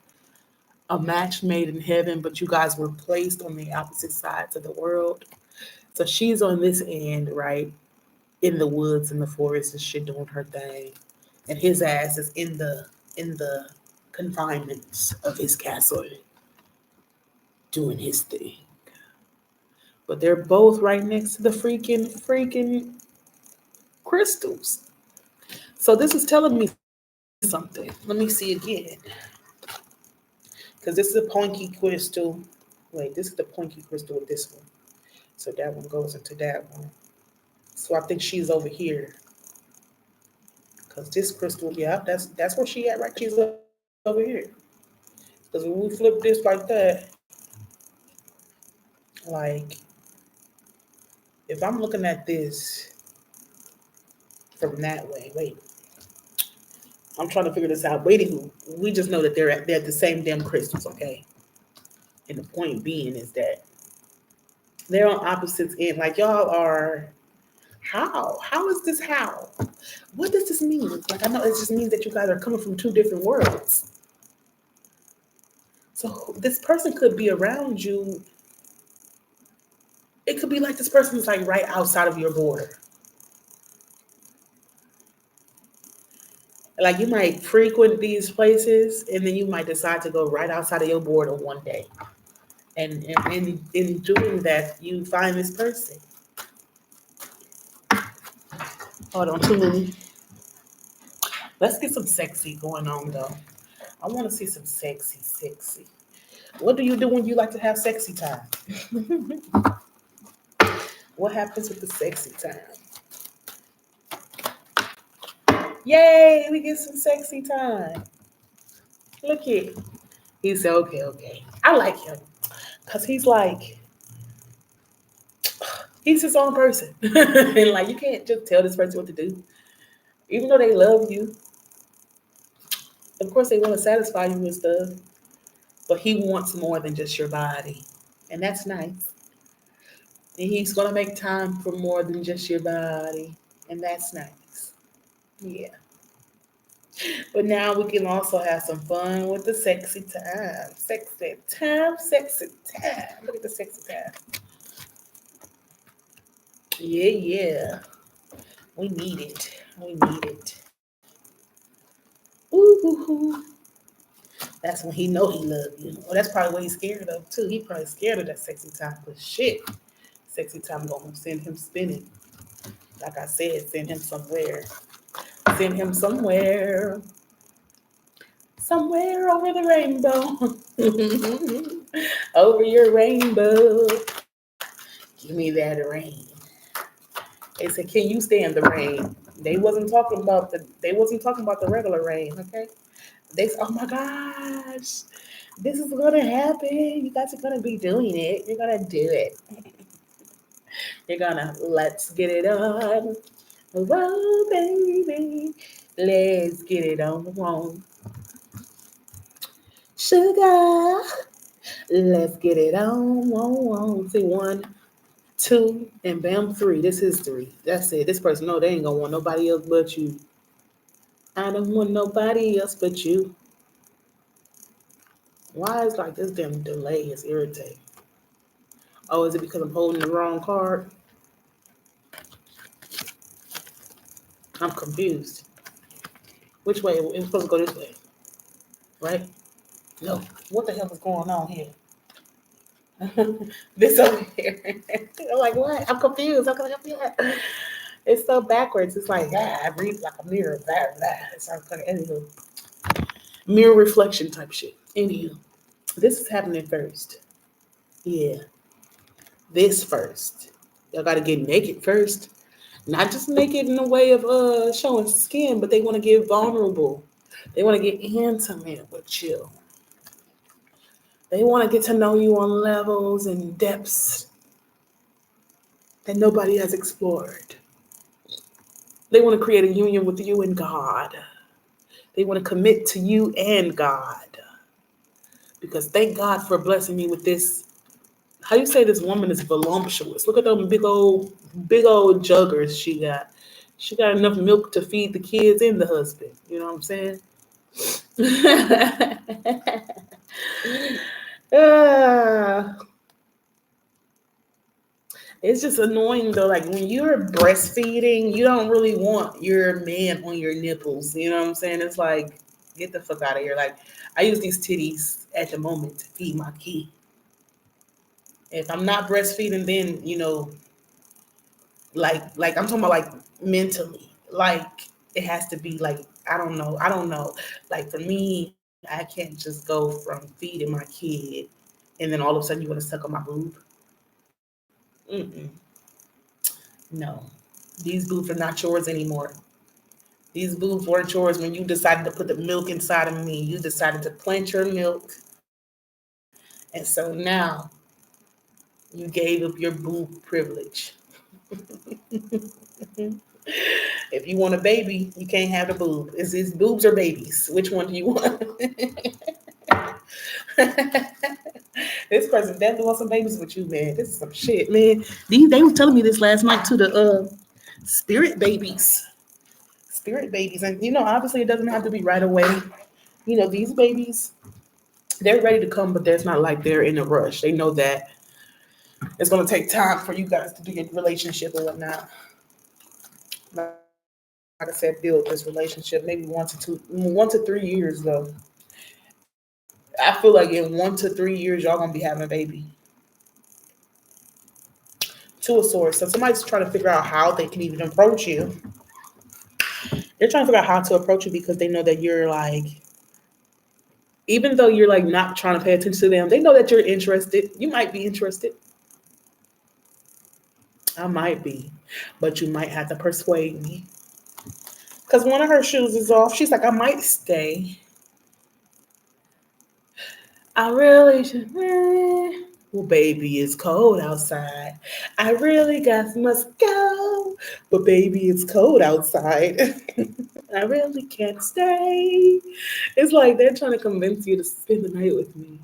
a match made in heaven, but you guys were placed on the opposite sides of the world? So she's on this end, right? In the woods, in the forest and shit, doing her thing. And his ass is in the confinements of his castle doing his thing. But they're both right next to the freaking crystals. So this is telling me something. Let me see again. Because this is a pointy crystal. Wait, this is the pointy crystal with this one. So that one goes into that one. So I think she's over here. Because this crystal, yeah, that's where she at, right? She's over here. Because when we flip this like that, like, if I'm looking at this from that way, wait, I'm trying to figure this out. Waiting, we just know that they're the same damn crystals, okay? And the point being is that they're on opposites end. Like y'all are. How? How is this how? What does this mean? Like I know it just means that you guys are coming from two different worlds. So this person could be around you. It could be like this person is like right outside of your border. Like you might frequent these places and then you might decide to go right outside of your border one day. And in doing that, you find this person. Hold on, too many. Let's get some sexy going on though. I want to see some sexy. What do you do when you like to have sexy time? What happens with the sexy time? Yay, we get some sexy time. Look it. He said, okay. I like him. Because he's like, He's his own person. And like you can't just tell this person what to do. Even though they love you, of course they want to satisfy you and stuff. But he wants more than just your body. And that's nice. And he's gonna make time for more than just your body. And that's nice. Yeah. But now we can also have some fun with the sexy time. Sexy time, sexy time. Look at the sexy time. Yeah, yeah. We need it. We need it. Ooh, ooh, ooh. That's when he know he love you. Well, that's probably what he's scared of too. He probably scared of that sexy time. But shit, sexy time gonna send him spinning. Like I said, send him somewhere. Send him somewhere. Somewhere over the rainbow. Over your rainbow. Give me that rain. They said, "Can you stand the rain?" They wasn't talking about the regular rain, okay? They said, "Oh my gosh, this is gonna happen. You guys are gonna be doing it. You're gonna do it. You're gonna let's get it on. Whoa, baby, let's get it on. Sugar, let's get it on. See, one, two, and bam, three. This is three. That's it. This person, no, they ain't gonna want nobody else but you. I don't want nobody else but you. Why is like this damn delay is irritating? Oh, is it because I'm holding the wrong card? I'm confused. Which way? It's supposed to go this way, right? No. What the hell is going on here? This over here. I'm like, what? I'm confused. How can I help you? It's so backwards. It's like, I read like a mirror. It's like, anywho, mirror reflection type shit. Anywho, this is happening first. Yeah, this first. Y'all got to get naked first. Not just naked in the way of showing skin, but they want to get vulnerable. They want to get intimate with you. They want to get to know you on levels and depths that nobody has explored. They want to create a union with you and God. They want to commit to you and God. Because thank God for blessing me with this. How you say this woman is voluptuous? Look at them big old juggers she got. She got enough milk to feed the kids and the husband. You know what I'm saying? Ah, it's just annoying though. Like when you're breastfeeding, you don't really want your man on your nipples. You know what I'm saying? It's like, get the fuck out of here. Like I use these titties at the moment to feed my kid. If I'm not breastfeeding, then like I'm talking about like mentally. Like it has to be like I don't know. Like for me, I can't just go from feeding my kid and then all of a sudden you want to suck on my boob. Mm-mm. No, these boobs are not yours anymore. These boobs weren't yours when you decided to put the milk inside of me. You decided to plant your milk, and so now you gave up your boob privilege. If you want a baby, you can't have the boob. It's boobs or babies. Which one do you want? This person definitely wants some babies with you, man. This is some shit, man. They were telling me this last night to the spirit babies. Spirit babies. And obviously it doesn't have to be right away. These babies, they're ready to come, but there's not like they're in a rush. They know that it's gonna take time for you guys to do your relationship or whatnot. Like I said, build this relationship maybe 1 to 3 years though. I feel like in 1 to 3 years y'all gonna be having a baby. To a source. So somebody's trying to figure out how they can even approach you. They're trying to figure out how to approach you because they know that you're like, even though you're like not trying to pay attention to them, they know that you're interested. You might be interested. I might be, but you might have to persuade me. Because one of her shoes is off. She's like, I might stay. I really should. Well, baby, it's cold outside. I really got must go. But baby, it's cold outside. I really can't stay. It's like they're trying to convince you to spend the night with me.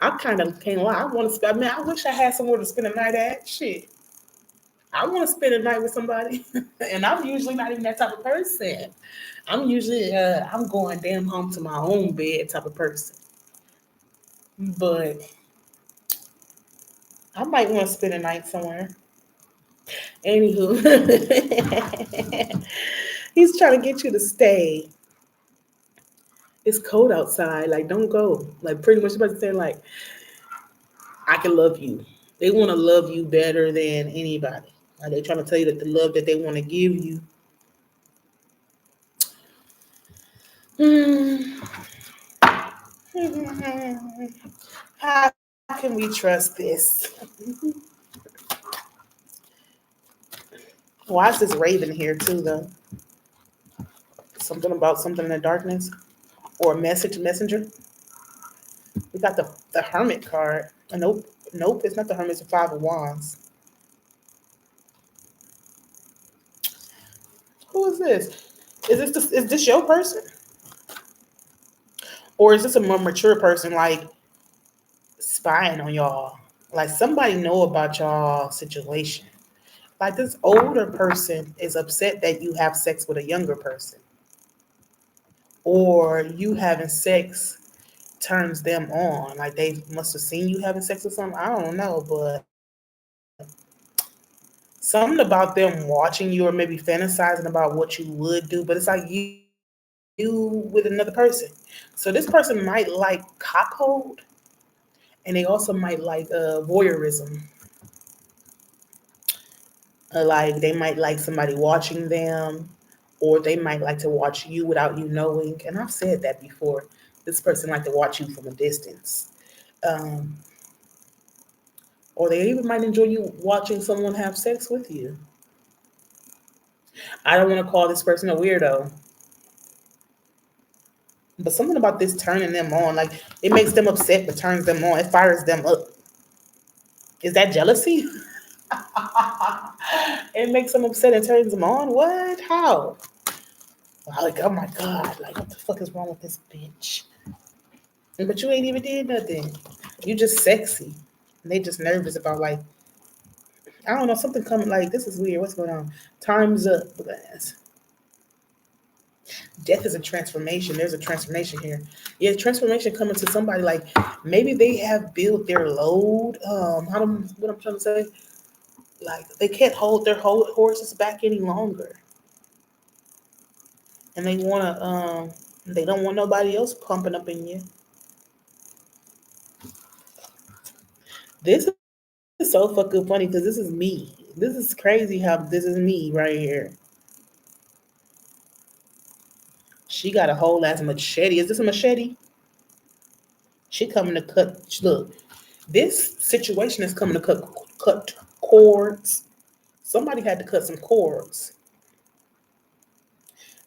I kind of can't lie. I want to spend. Man, I wish I had somewhere to spend the night at. Shit, I want to spend a night with somebody, and I'm usually not even that type of person. I'm usually I'm going damn home to my own bed type of person. But I might want to spend a night somewhere. Anywho, he's trying to get you to stay. It's cold outside. Like, don't go. Like, pretty much about to say, like, I can love you. They want to love you better than anybody. Like, they trying to tell you that the love that they want to give you. How can we trust this? Why is this Raven here too, though? Something about something in the darkness or a messenger. We got the Hermit card. Nope, nope, it's not the Hermit. It's the Five of Wands. Who is this? Is this your person, or is this a more mature person like spying on y'all? Like somebody know about y'all situation. Like this older person is upset that you have sex with a younger person, or you having sex turns them on. Like they must have seen you having sex with someone. I don't know, but something about them watching you or maybe fantasizing about what you would do, but it's like you with another person. So this person might like cockhold, and they also might like voyeurism. Like they might like somebody watching them, or they might like to watch you without you knowing. And I've said that before. This person like to watch you from a distance. Um, or they even might enjoy you watching someone have sex with you. I don't want to call this person a weirdo, but something about this turning them on, like it makes them upset, but turns them on. It fires them up. Is that jealousy? It makes them upset and turns them on. What? How? Like, oh my god! Like, what the fuck is wrong with this bitch? But you ain't even did nothing. You just sexy. And they just nervous about like I don't know something coming. Like this is weird. What's going on? Time's up, guys. Death is a transformation. There's a transformation here. Yeah, transformation coming to somebody like maybe they have built their load. What I'm trying to say? Like they can't hold their horses back any longer, and they don't want nobody else pumping up in you. This is so fucking funny because this is me. This is crazy how this is me right here. She got a whole ass machete. Is this a machete? She coming to cut. Look, this situation is coming to cut cords. Somebody had to cut some cords,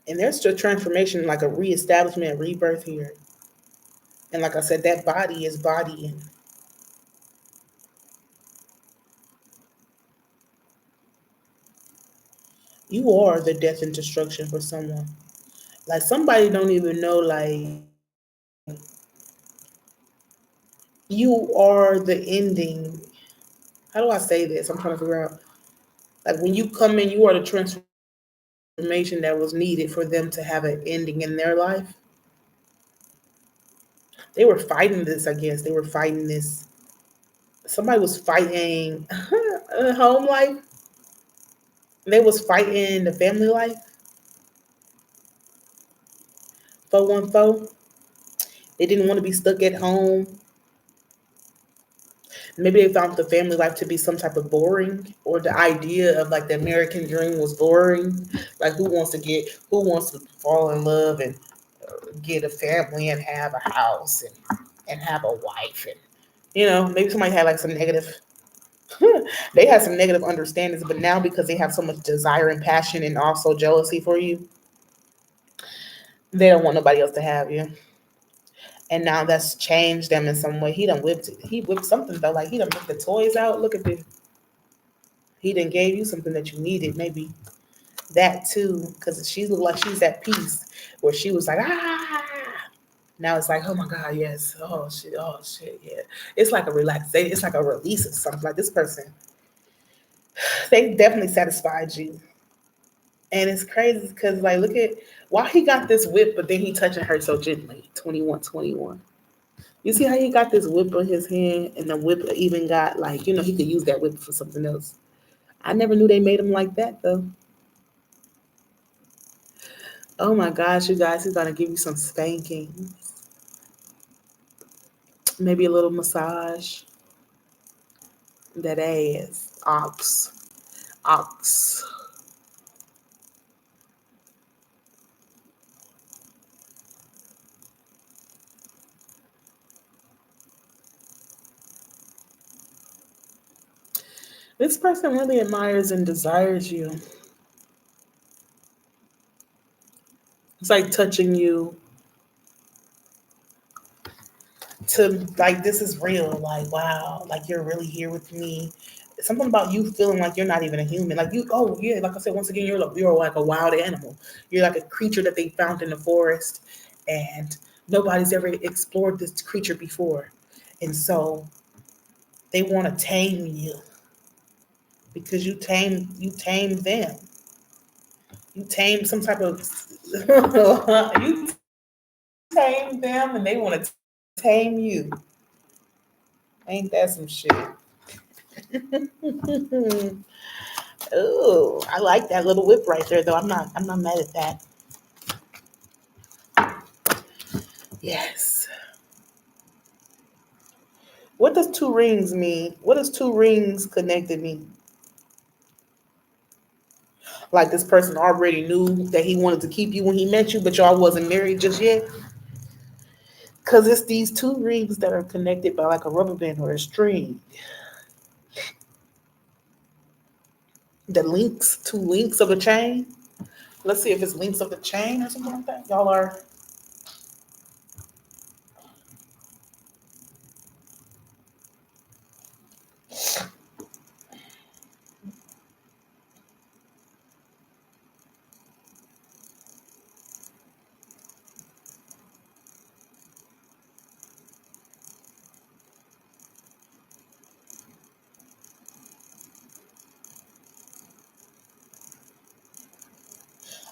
and there's a transformation, like a reestablishment, a rebirth here. And like I said, that body is bodying. You are the death and destruction for someone. Like somebody don't even know. Like you are the ending. How do I say this? I'm trying to figure out. Like when you come in, you are the transformation that was needed for them to have an ending in their life. They were fighting this, I guess. They were fighting this. Somebody was fighting home life. They was fighting the family life. 414. They didn't want to be stuck at home. Maybe they found the family life to be some type of boring, or the idea of like the American dream was boring. Like who wants to fall in love and get a family and have a house and have a wife and maybe somebody had like some negative they had some negative understandings, but now because they have so much desire and passion and also jealousy for you, they don't want nobody else to have you. And now that's changed them in some way. He whipped something though, like he done whipped the toys out. Look at this. He done gave you something that you needed, maybe that too, because she looked like she's at peace, where she was like, ah. Now it's like, oh my God, yes. Oh shit, yeah. It's like a relaxation, it's like a release of something. Like this person, they definitely satisfied you. And it's crazy because like look at why he got this whip, but then he touching her so gently. 21, 21. You see how he got this whip on his hand, and the whip even got like, he could use that whip for something else. I never knew they made him like that though. Oh my gosh, you guys, he's gonna give you some spanking, maybe a little massage. That ass, ox, ox. This person really admires and desires you. It's like touching you to like this is real. Like wow, like you're really here with me. Something about you feeling like you're not even a human. Like you, oh yeah, like I said once again, you're like a wild animal. You're like a creature that they found in the forest, and nobody's ever explored this creature before, and so they want to tame you because you tame them. You tame some type of you tame them, and they want to tame you. Ain't that some shit? Oh, I like that little whip right there, though. I'm not mad at that. Yes. What does two rings mean? What does two rings connected mean? Like this person already knew that he wanted to keep you when he met you, but y'all wasn't married just yet. Cause it's these two rings that are connected by like a rubber band or a string. The links, two links of a chain. Let's see if it's links of the chain or something like that. Y'all are.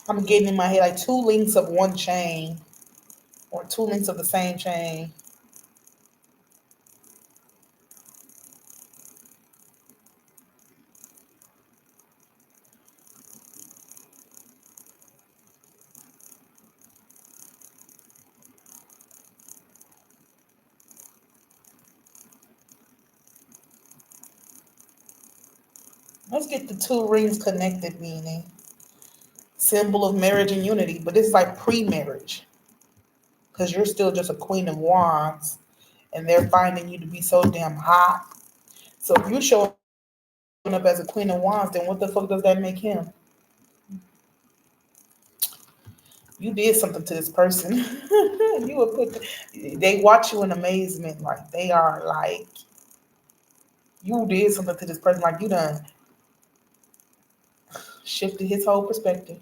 I'm getting in my head like two links of one chain or two links of the same chain. Let's get the two rings connected meaning. Symbol of marriage and unity, but it's like pre-marriage because you're still just a queen of wands, and they're finding you to be so damn hot. So if you're showing up as a queen of wands, then what the fuck does that make him? You did something to this person. You would put. They watch you in amazement, like they are like you did something to this person, like you done shifted his whole perspective.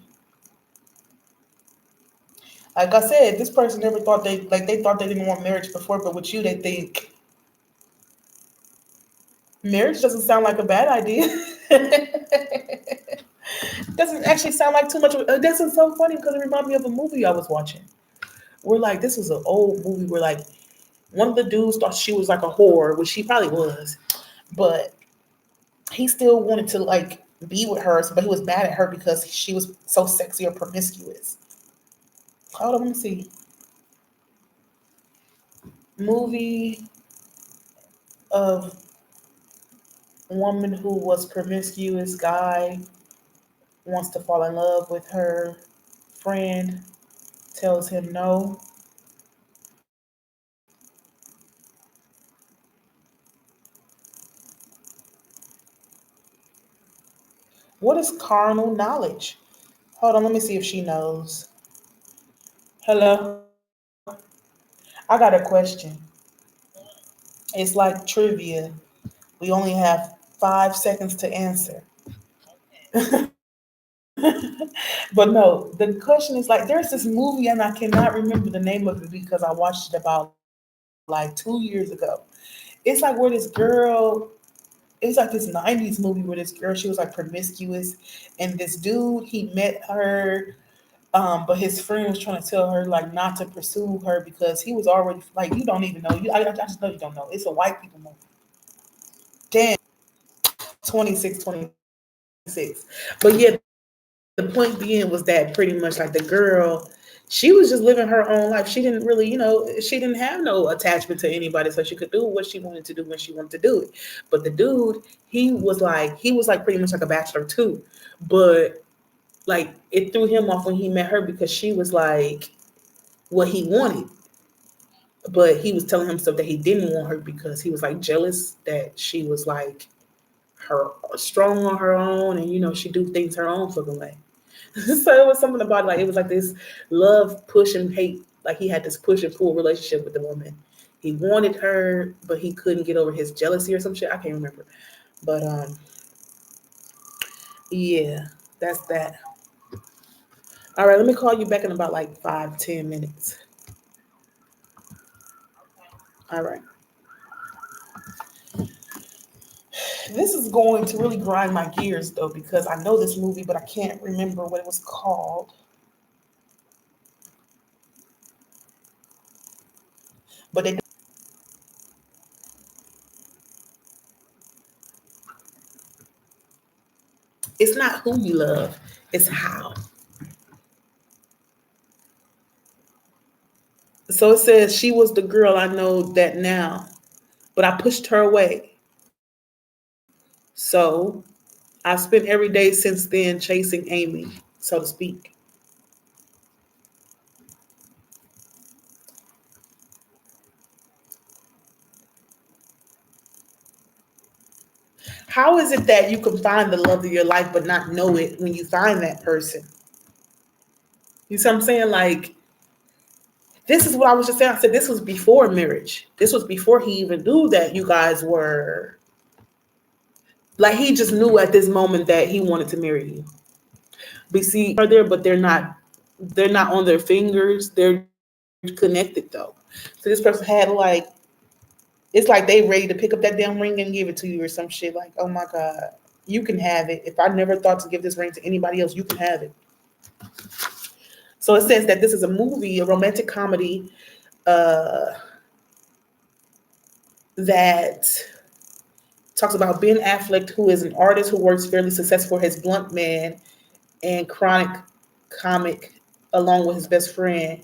Like I said, this person never thought they thought they didn't want marriage before, but with you they think marriage doesn't sound like a bad idea. Doesn't actually sound like too much. This is so funny because it reminded me of a movie I was watching. We're like, this was an old movie where like one of the dudes thought she was like a whore, which she probably was, but he still wanted to like be with her, but he was mad at her because she was so sexy or promiscuous. Hold on, let me see. Movie of woman who was promiscuous guy wants to fall in love with her friend, tells him no. What is carnal knowledge? Hold on, let me see if she knows. Hello. I got a question. It's like trivia. We only have 5 seconds to answer. But no, the question is like there's this movie and I cannot remember the name of it because I watched it about like 2 years ago. It's like where this girl, it was like this 90s movie where this girl, she was like promiscuous and this dude, he met her, but his friend was trying to tell her like not to pursue her because he was already like, you don't even know. I just know you don't know. It's a white people movie. Damn, 26, 26. But yeah, the point being was that pretty much like the girl, she was just living her own life. She didn't really, she didn't have no attachment to anybody, so she could do what she wanted to do when she wanted to do it. But the dude, he was he was like pretty much like a bachelor too. But like it threw him off when he met her because she was like what he wanted. But he was telling himself that he didn't want her because he was like jealous that she was like her strong on her own and she do things her own fucking way. So it was something about like it was like this love push and hate. Like he had this push and pull relationship with the woman. He wanted her, but he couldn't get over his jealousy or some shit. I can't remember. But yeah, that's that. All right, let me call you back in about like 5, 10 minutes. All right. This is going to really grind my gears though because I know this movie, but I can't remember what it was called. But it's not who you love, it's how. So it says she was the girl I know that now, but I pushed her away. So I spent every day since then chasing Amy, so to speak. How is it that you can find the love of your life but not know it when you find that person? You see what I'm saying? Like, this is what I was just saying. I said this was before marriage. This was before he even knew that you guys were like he just knew at this moment that he wanted to marry you. We see are there, but they're not on their fingers. They're connected though. So this person had like it's like they ready to pick up that damn ring and give it to you or some shit. Like, oh my God, you can have it. If I never thought to give this ring to anybody else, you can have it. So it says that this is a movie, a romantic comedy uh, that talks about Ben Affleck, who is an artist who works fairly successful for his blunt man and chronic comic, along with his best friend.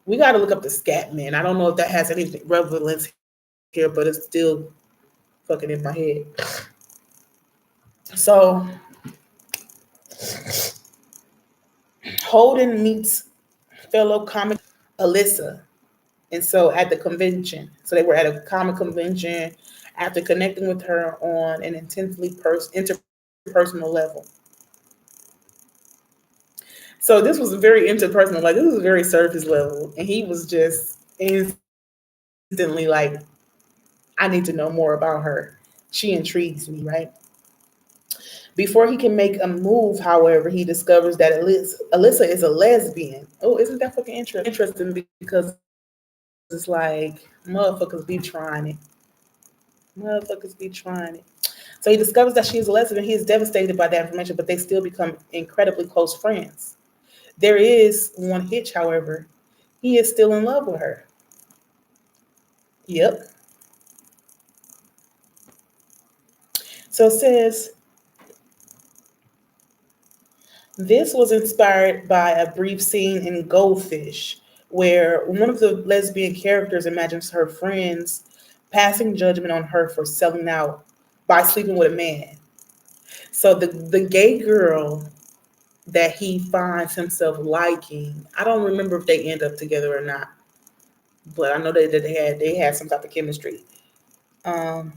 We got to look up the scat man. I don't know if that has any relevance here, but it's still fucking in my head. So Holden meets fellow comic Alyssa. And so at the convention, so they were at a comic convention after connecting with her on an intensely interpersonal level. So this was very interpersonal, like this was very surface level. And he was just instantly like, I need to know more about her. She intrigues me, right? Before he can make a move, however, he discovers that Alyssa is a lesbian. Oh, isn't that fucking interesting because it's like motherfuckers be trying it. Motherfuckers be trying it. So he discovers that she is a lesbian. He is devastated by that information, but they still become incredibly close friends. There is one hitch, however. He is still in love with her. Yep. So it says this was inspired by a brief scene in Goldfish, where one of the lesbian characters imagines her friends passing judgment on her for selling out by sleeping with a man. So the gay girl that he finds himself liking, I don't remember if they end up together or not, but I know that they had some type of chemistry. Um,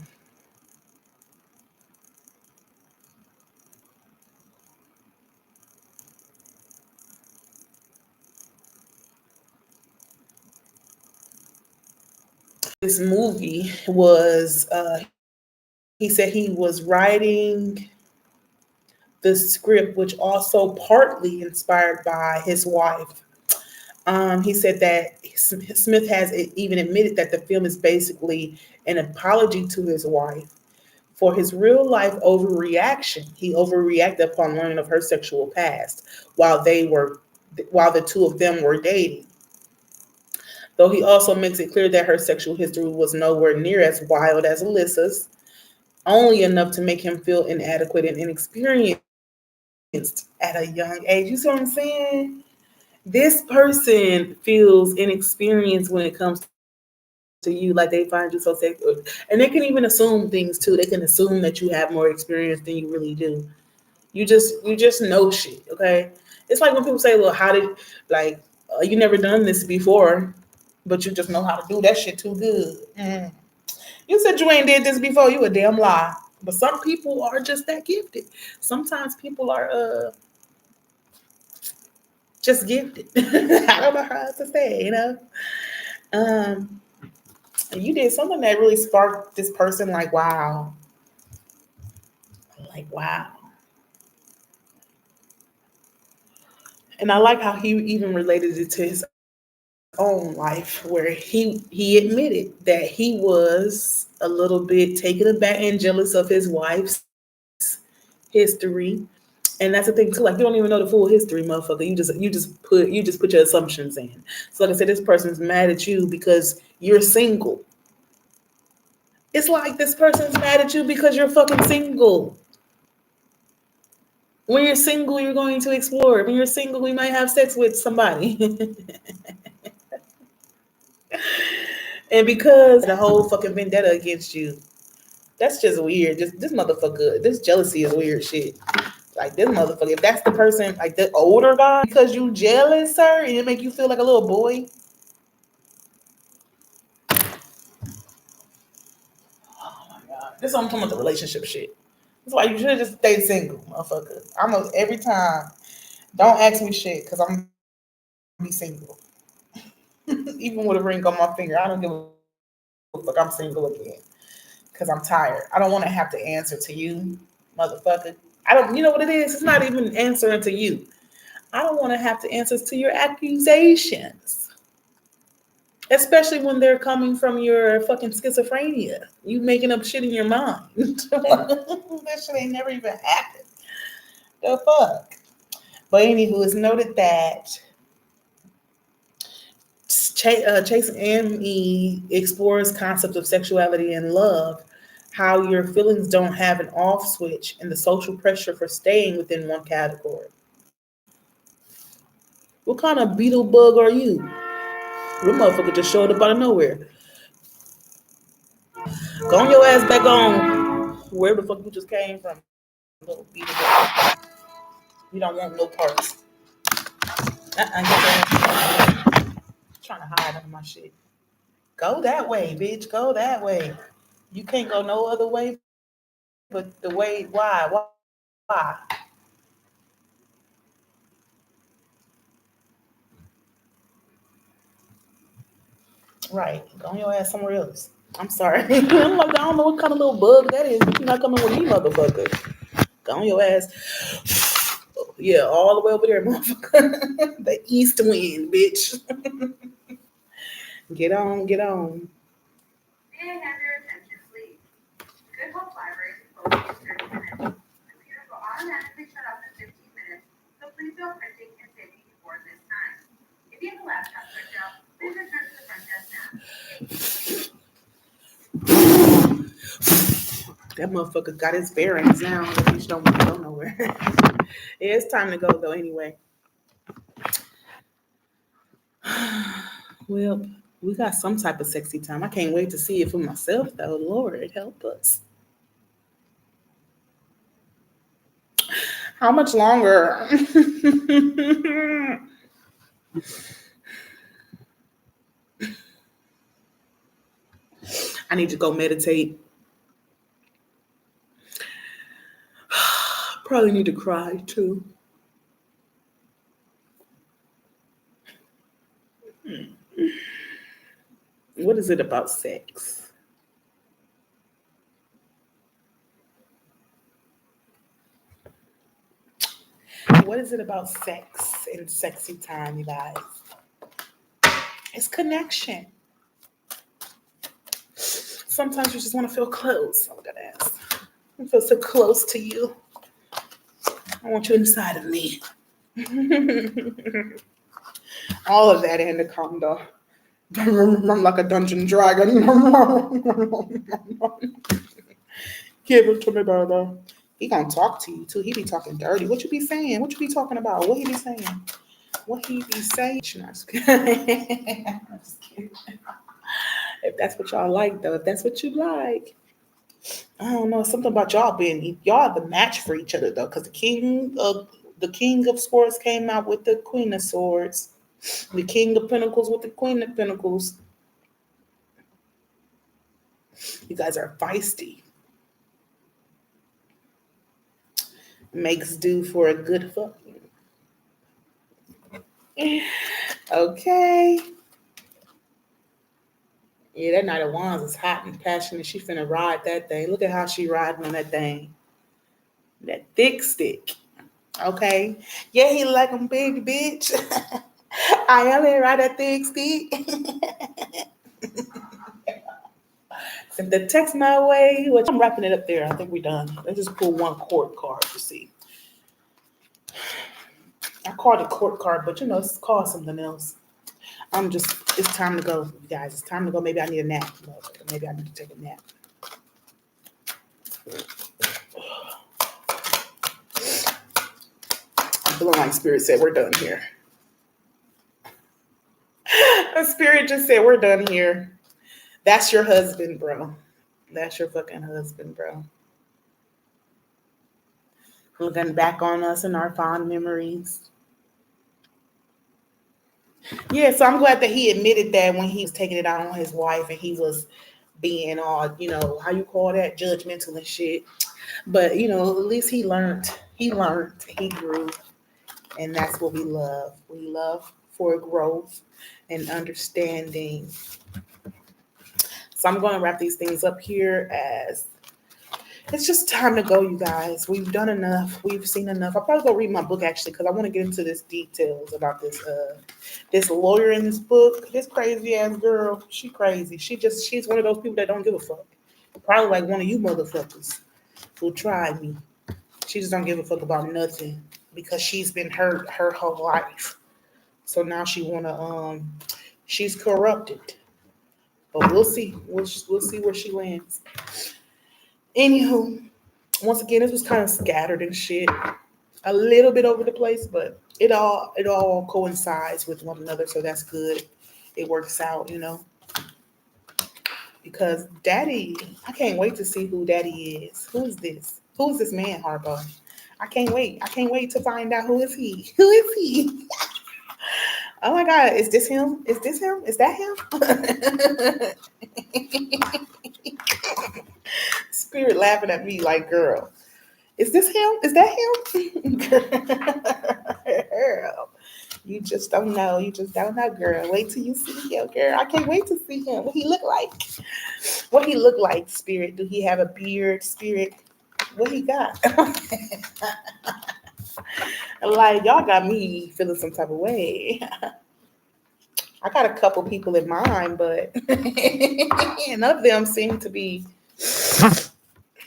this movie was, he said he was writing the script, which also partly inspired by his wife. He said that Smith has even admitted that the film is basically an apology to his wife for his real life overreaction. He overreacted upon learning of her sexual past while while the two of them were dating. Though he also makes it clear that her sexual history was nowhere near as wild as Alyssa's, only enough to make him feel inadequate and inexperienced at a young age. You see what I'm saying? This person feels inexperienced when it comes to you, like they find you so sexual. And they can even assume things too. They can assume that you have more experience than you really do. You just know shit, okay? It's like when people say, well, how did, like, you never done this before, but you just know how to do that shit too good. You said you ain't did this before, you a damn lie. But some people are just that gifted. Sometimes people are just gifted. I don't know how to say, Um, and you did something that really sparked this person like, wow. Like, wow. And I like how he even related it to his own life, where he admitted that he was a little bit taken aback and jealous of his wife's history. And that's the thing too. Like you don't even know the full history, motherfucker. You just put your assumptions in. So like I said, this person's mad at you because you're single. It's like this person's mad at you because you're fucking single. When you're single, you're going to explore. When you're single, we might have sex with somebody. And because the whole fucking vendetta against you, that's just weird. Just this motherfucker, this jealousy is weird shit. Like this motherfucker, if that's the person, like the older guy, because you jealous, sir, and it make you feel like a little boy. Oh my god, this is what I'm talking about, the relationship shit. That's why you should just stay single, motherfucker. I'm every time. Don't ask me shit, cause I'm gonna be single. Even with a ring on my finger, I don't give a fuck. I'm single again, cause I'm tired. I don't want to have to answer to you, motherfucker. I don't. You know what it is? It's not even answering to you. I don't want to have to answer to your accusations, especially when they're coming from your fucking schizophrenia. You making up shit in your mind. That shit ain't never even happened. The fuck. But anywho, it's noted that Chase M.E. explores concepts of sexuality and love, how your feelings don't have an off switch, and the social pressure for staying within one category. What kind of beetle bug are you? Your motherfucker just showed up out of nowhere. Go on your ass back on where the fuck you just came from, little beetle bug. You don't want no parts. Trying to hide under my shit. Go that way, bitch. Go that way. You can't go no other way but the way. Why? Why? Right. Go on your ass somewhere else. I'm sorry. I'm like, I don't know what kind of little bug that is, but you're not coming with me, motherfucker. Go on your ass. Yeah, all the way over there, motherfucker. The east wind, bitch. Get on, get on. May I have your attention, please? Good Hope Library is closing in 30 minutes. Computers will automatically shut off in 15 minutes, so please don't printing and saving before this time. If you have a laptop printed out, please return to the front desk now. That motherfucker got his bearings now. He don't want to go nowhere. Yeah, it's time to go though. Anyway, well, we got some type of sexy time. I can't wait to see it for myself though. Lord help us. How much longer? I need to go meditate. Probably need to cry too. What is it about sex? What is it about sex and sexy time, you guys? It's connection. Sometimes you just want to feel close. Oh, that ass. I feel so close to you. I want you inside of me. All of that anaconda. I'm like a dungeon dragon. Give it to me, baby. He gonna talk to you too. He be talking dirty. What you be saying? What you be talking about? What he be saying? What he be saying? No, I'm just kidding. I'm just kidding. If that's what y'all like, though, if that's what you like, I don't know. Something about y'all being y'all the match for each other though, because the king of swords came out with the queen of swords, the king of pentacles with the queen of pentacles. You guys are feisty. Makes do for a good fucking. Okay. Yeah, that Knight of Wands is hot and passionate. She finna ride that thing. Look at how she riding on that thing. That thick stick. Okay. Yeah, he like them big, bitch. I am here ride that thick stick. Send the text my way. Well, I'm wrapping it up there. I think we're done. Let's just pull one court card to see. I called it court card, but it's called something else. It's time to go, you guys. It's time to go. Maybe I need a nap. Maybe I need to take a nap. I'm feeling like Spirit said we're done here. The Spirit just said we're done here. That's your husband, bro. That's your fucking husband, bro. Looking back on us and our fond memories. Yeah, so I'm glad that he admitted that when he was taking it out on his wife and he was being all, how you call that, judgmental and shit. But, at least he learned. He grew. And that's what we love. We love for growth and understanding. So I'm going to wrap these things up here as it's just time to go, you guys. We've done enough. We've seen enough. I'll probably go read my book actually because I want to get into this details about this lawyer in this book. This crazy ass girl. She crazy. She's one of those people that don't give a fuck. Probably like one of you motherfuckers who tried me. She just don't give a fuck about nothing because she's been hurt her whole life. So now she's corrupted. But we'll see. We'll see where she lands. Anywho, once again, this was kind of scattered and shit. A little bit over the place, but it all coincides with one another, so that's good. It works out, Because Daddy, I can't wait to see who Daddy is. Who is this? Who is this man, Harpo? I can't wait. I can't wait to find out who is he. Who is he? Oh my God, is this him? Is this him? Is that him? Spirit laughing at me like, girl, is this him? Is that him? Girl, you just don't know. You just don't know, girl. Wait till you see him, girl. I can't wait to see him. What he look like? What he look like, Spirit? Do he have a beard, Spirit? What he got? Like, y'all got me feeling some type of way. I got a couple people in mind, but none of them seem to be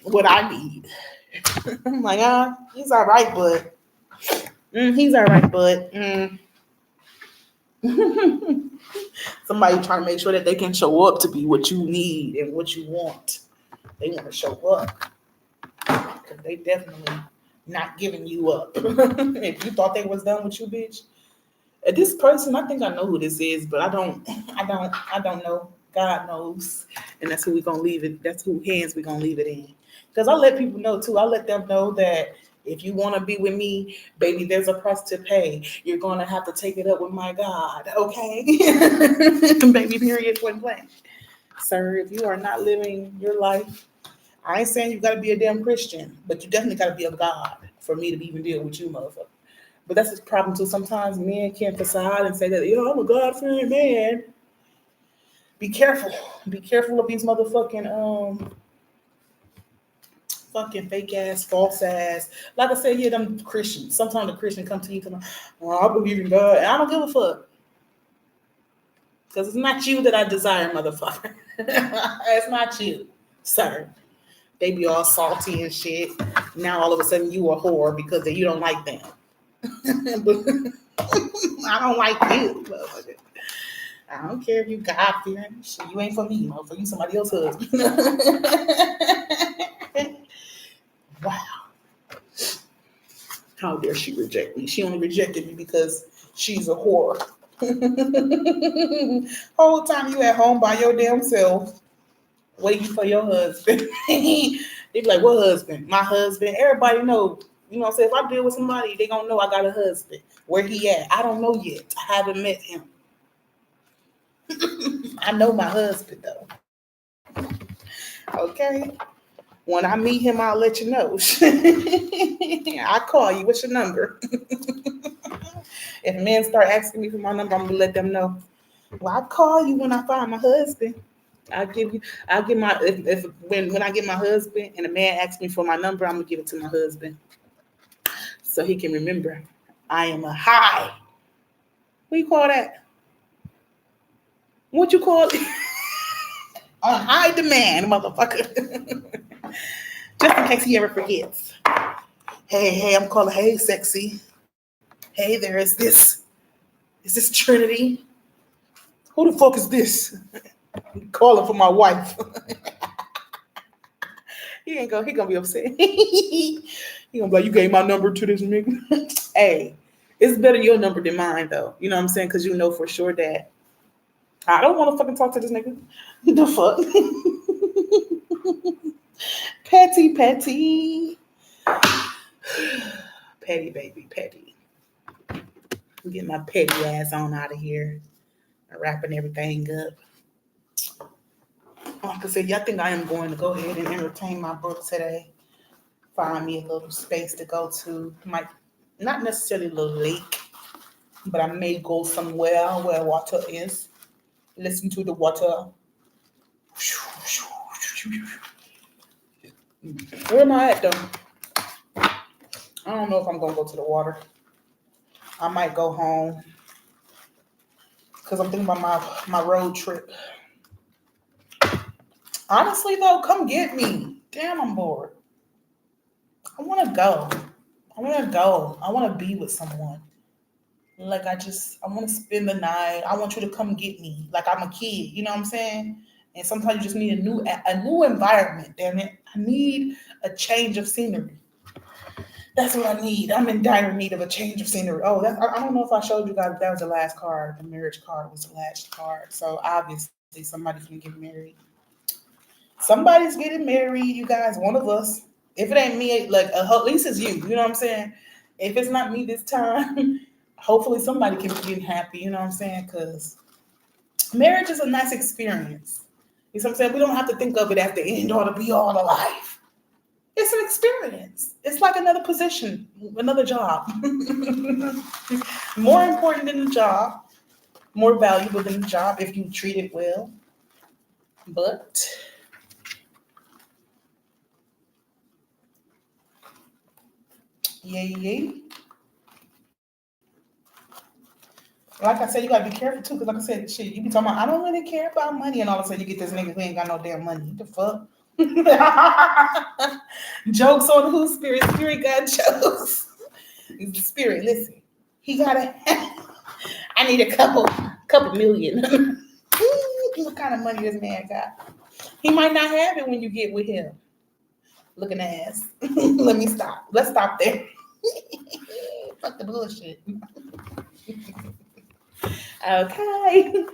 what I need. I'm like, he's all right, but he's all right, but somebody trying to make sure that they can show up to be what you need and what you want. They want to show up because they definitely not giving you up. If you thought they was done with you, bitch. This person, I think I know who this is, but I don't know. God knows, and that's who we're gonna leave it. That's who hands we're gonna leave it in. Because I let people know too. I let them know that if you want to be with me, baby, there's a price to pay. You're gonna have to take it up with my God, okay? Baby, period, point blank. Sir, if you are not living your life, I ain't saying you gotta be a damn Christian, but you definitely gotta be a God for me to even deal with you, motherfucker. But that's the problem too. Sometimes men can't facade and say that, I'm a God-fearing man. Be careful. Be careful of these motherfucking fucking fake ass, false ass. Like I said, yeah, them Christians. Sometimes the Christian come to you and oh, I believe in God. And I don't give a fuck. Because it's not you that I desire, motherfucker. It's not you, sir. They be all salty and shit. Now all of a sudden you a whore because you don't like them. I don't like you, motherfucker. I don't care if you God fearing. Shit, you ain't for me, motherfucker. You somebody else's husband. Wow. How dare she reject me? She only rejected me because she's a whore. Whole time you at home by your damn self, waiting for your husband. They be like, what husband? My husband. Everybody know. You know what I'm saying? If I deal with somebody, they gonna know I got a husband. Where he at? I don't know yet. I haven't met him. I know my husband though. Okay. When I meet him, I'll let you know. I call you. What's your number? If men start asking me for my number, I'm gonna let them know. Well, I'll call you when I find my husband. I'll give my if when I get my husband and a man asks me for my number, I'm gonna give it to my husband. So he can remember I am a high. What you call that? What you call it? On high demand, motherfucker. Just in case he ever forgets. Hey, I'm calling. Hey, sexy. Hey, there is this. Is this Trinity? Who the fuck is this? I'm calling for my wife. He gonna be upset. He gonna be like, you gave my number to this nigga. Hey, it's better your number than mine though. You know what I'm saying? Because you know for sure that I don't want to fucking talk to this nigga. The fuck? Petty. Petty, baby, petty. Get my petty ass on out of here. I'm wrapping everything up. Like I said, I think I am going to go ahead and entertain my book today. Find me a little space to go to. Might not necessarily a little lake, but I may go somewhere where water is. Listen to the water. Where am I at though? I don't know if I'm gonna go to the water. I might go home because I'm thinking about my road trip. Honestly though, come get me. Damn, I'm bored. I want to go. I want to be with someone. Like I want to spend the night. I want you to come get me. Like I'm a kid. You know what I'm saying? And sometimes you just need a new environment. Damn it! I need a change of scenery. That's what I need. I'm in dire need of a change of scenery. Oh, I don't know if I showed you guys that was the last card. The marriage card was the last card. So obviously somebody's gonna get married. Somebody's getting married, you guys. One of us. If it ain't me, like at least it's you. You know what I'm saying? If it's not me this time, hopefully somebody can be happy. You know what I'm saying? Because marriage is a nice experience. You know what I'm saying? We don't have to think of it as the end or the be all of life. It's an experience. It's like another position, another job. More important than the job, more valuable than the job if you treat it well. But yay. Like I said, you gotta be careful too, because like I said, shit, you be talking about I don't really care about money, and all of a sudden you get this nigga who ain't got no damn money. What the fuck? Jokes on who? Spirit got jokes. Spirit, listen. He gotta. I need a couple million. What kind of money this man got? He might not have it when you get with him. Looking ass. Let me stop. Let's stop there. Fuck the bullshit. Okay.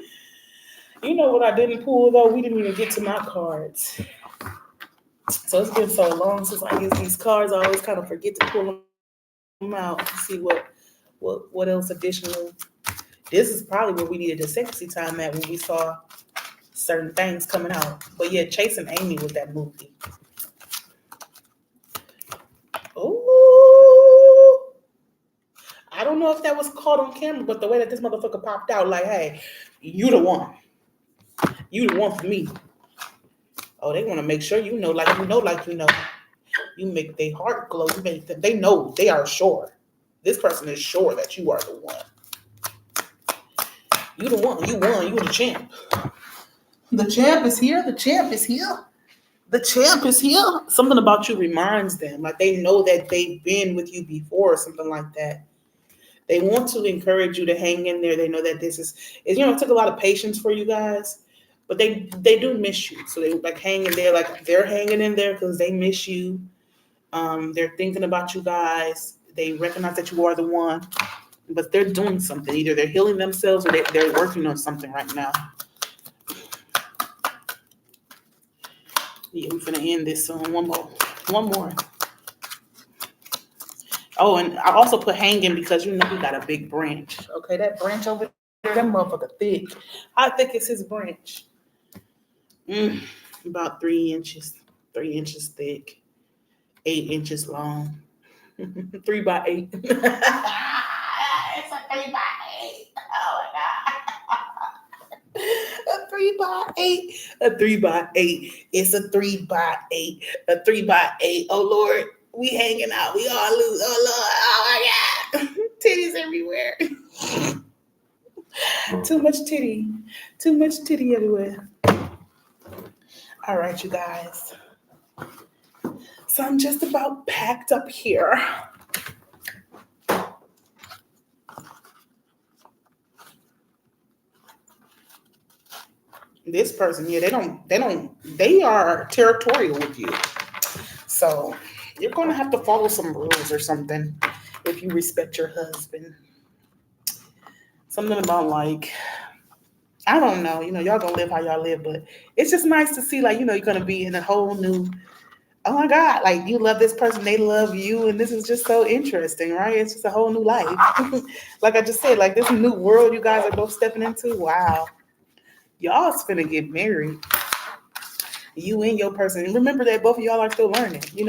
You know what I didn't pull though? We didn't even get to my cards. So it's been so long since I use these cards. I always kind of forget to pull them out to see what else additional. This is probably where we needed a sexy time at when we saw certain things coming out. But yeah, Chasing Amy was that movie. Oh, I don't know if that was caught on camera, but the way that this motherfucker popped out, like, hey, you the one. You the one for me. Oh, they want to make sure you know, like you know, like you know. You make their heart glow. You make them, they know they are sure. This person is sure that you are the one. You the one. You won. You the champ. The champ is here. The champ is here. The champ is here. Something about you reminds them, like they know that they've been with you before, or something like that. They want to encourage you to hang in there. They know that this is, it took a lot of patience for you guys, but they do miss you. So they like hang in there, like they're hanging in there because they miss you. They're thinking about you guys. They recognize that you are the one, but they're doing something. Either they're healing themselves or they're working on something right now. Yeah, we're gonna end this soon. One more. Oh, and I also put hanging because you know he got a big branch. Okay, that branch over there, that motherfucker thick. How thick is his branch? About 3 inches. 3 inches thick. 8 inches long. 3x8. It's a 3x8. Oh my god. A 3x8. A 3x8. It's a 3x8. A 3x8. Oh Lord. We hanging out. We all lose. Oh Lord. Oh my god. Titties everywhere. Too much titty. Too much titty everywhere. All right, you guys. So I'm just about packed up here. This person, yeah, they are territorial with you. So you're gonna have to follow some rules or something if you respect your husband. Something about like, I don't know, y'all gonna live how y'all live, but it's just nice to see, like, you're gonna be in a whole new, oh my God, like you love this person, they love you, and this is just so interesting, right? It's just a whole new life. Like I just said, like this new world you guys are both stepping into. Wow. Y'all's finna get married. You and your person. And remember that both of y'all are still learning, You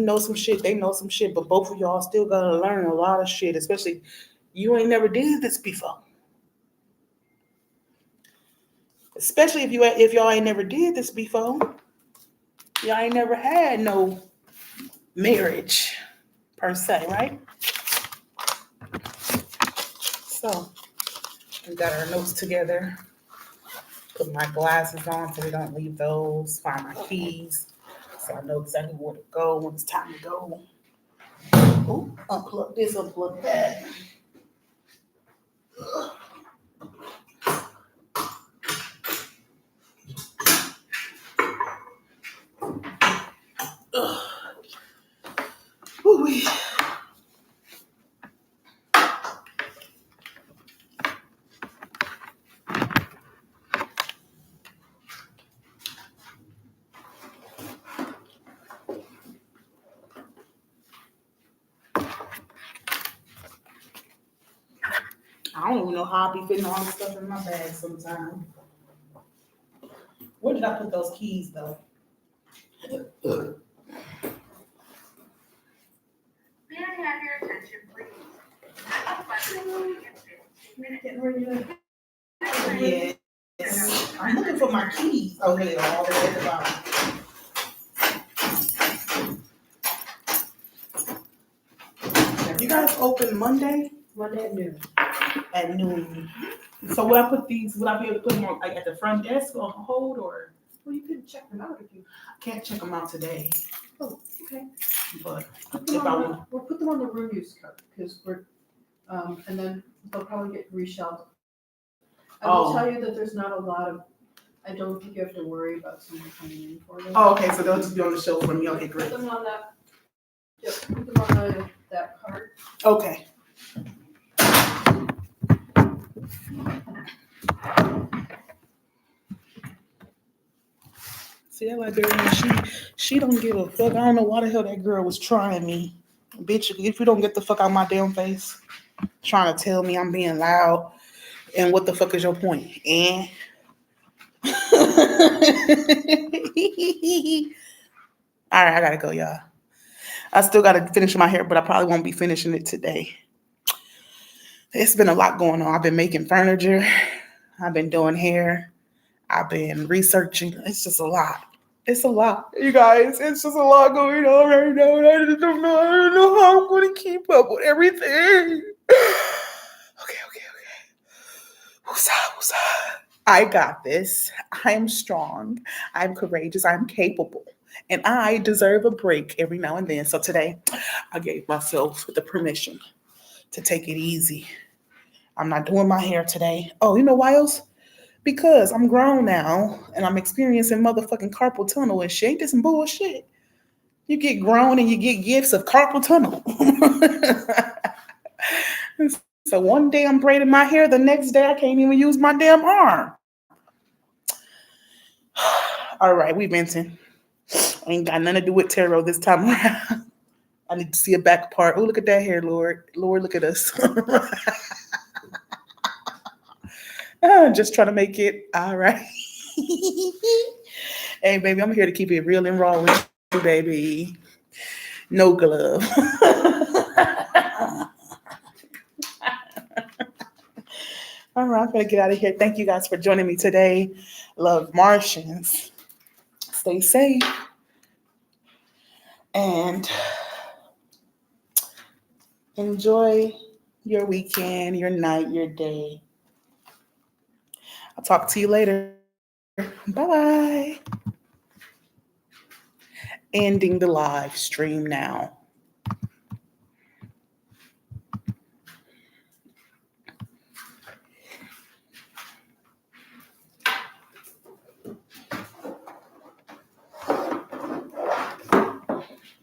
know some shit, they know some shit, but both of y'all still gotta learn a lot of shit, especially you ain't never did this before. Especially if y'all ain't never did this before. Y'all ain't never had no marriage per se, right? So we got our notes together. Put my glasses on so we don't leave those. Find my keys so I know exactly where to go when it's time to go. Ooh, unplug this, unplug that. Ooh. I don't even know how I be fitting all this stuff in my bag sometimes. Where did I put those keys though? May I have your attention, please? Yes. I'm looking for my keys. Oh, here they are, all the way at the bottom. You guys open Monday? Monday at noon. At noon. So would I be able to put them on like at the front desk on hold, or? Well, you could check them out if you Can't check them out today. Oh, okay. But Put them we'll put them on the room use card because we're and then they'll probably get reshelved. I will tell you that there's not a lot of. I don't think you have to worry about someone coming in for them. Oh, okay. So they'll just be on the shelf for me. Okay, great. Put them on that. Yep. Put them on that card. Okay. See that librarian? She don't give a fuck. I don't know why the hell that girl was trying me, bitch. If you don't get the fuck out of my damn face, trying to tell me I'm being loud, and what the fuck is your point? And all right, I gotta go, y'all. I still gotta finish my hair, but I probably won't be finishing it today. It's been a lot going on. I've been making furniture. I've been doing hair. I've been researching. It's just a lot. It's a lot, you guys. It's just a lot going on right now, and I just don't know. I don't know how I'm going to keep up with everything. Okay. Woosah, woosah. I got this. I am strong. I'm courageous. I'm capable. And I deserve a break every now and then. So today, I gave myself the permission to take it easy. I'm not doing my hair today. Oh, you know why else? Because I'm grown now and I'm experiencing motherfucking carpal tunnel and shit. Ain't this some bullshit? You get grown and you get gifts of carpal tunnel. So one day I'm braiding my hair, the next day I can't even use my damn arm. All right, we venting. Ain't got nothing to do with tarot this time around. I need to see a back part. Oh, look at that hair, Lord. Lord, look at us. Just trying to make it all right. Hey, baby, I'm here to keep it real and raw with you, baby. No glove. All right, I'm going to get out of here. Thank you guys for joining me today. Love Martians. Stay safe. And enjoy your weekend, your night, your day. I'll talk to you later. Bye-bye. Ending the live stream now.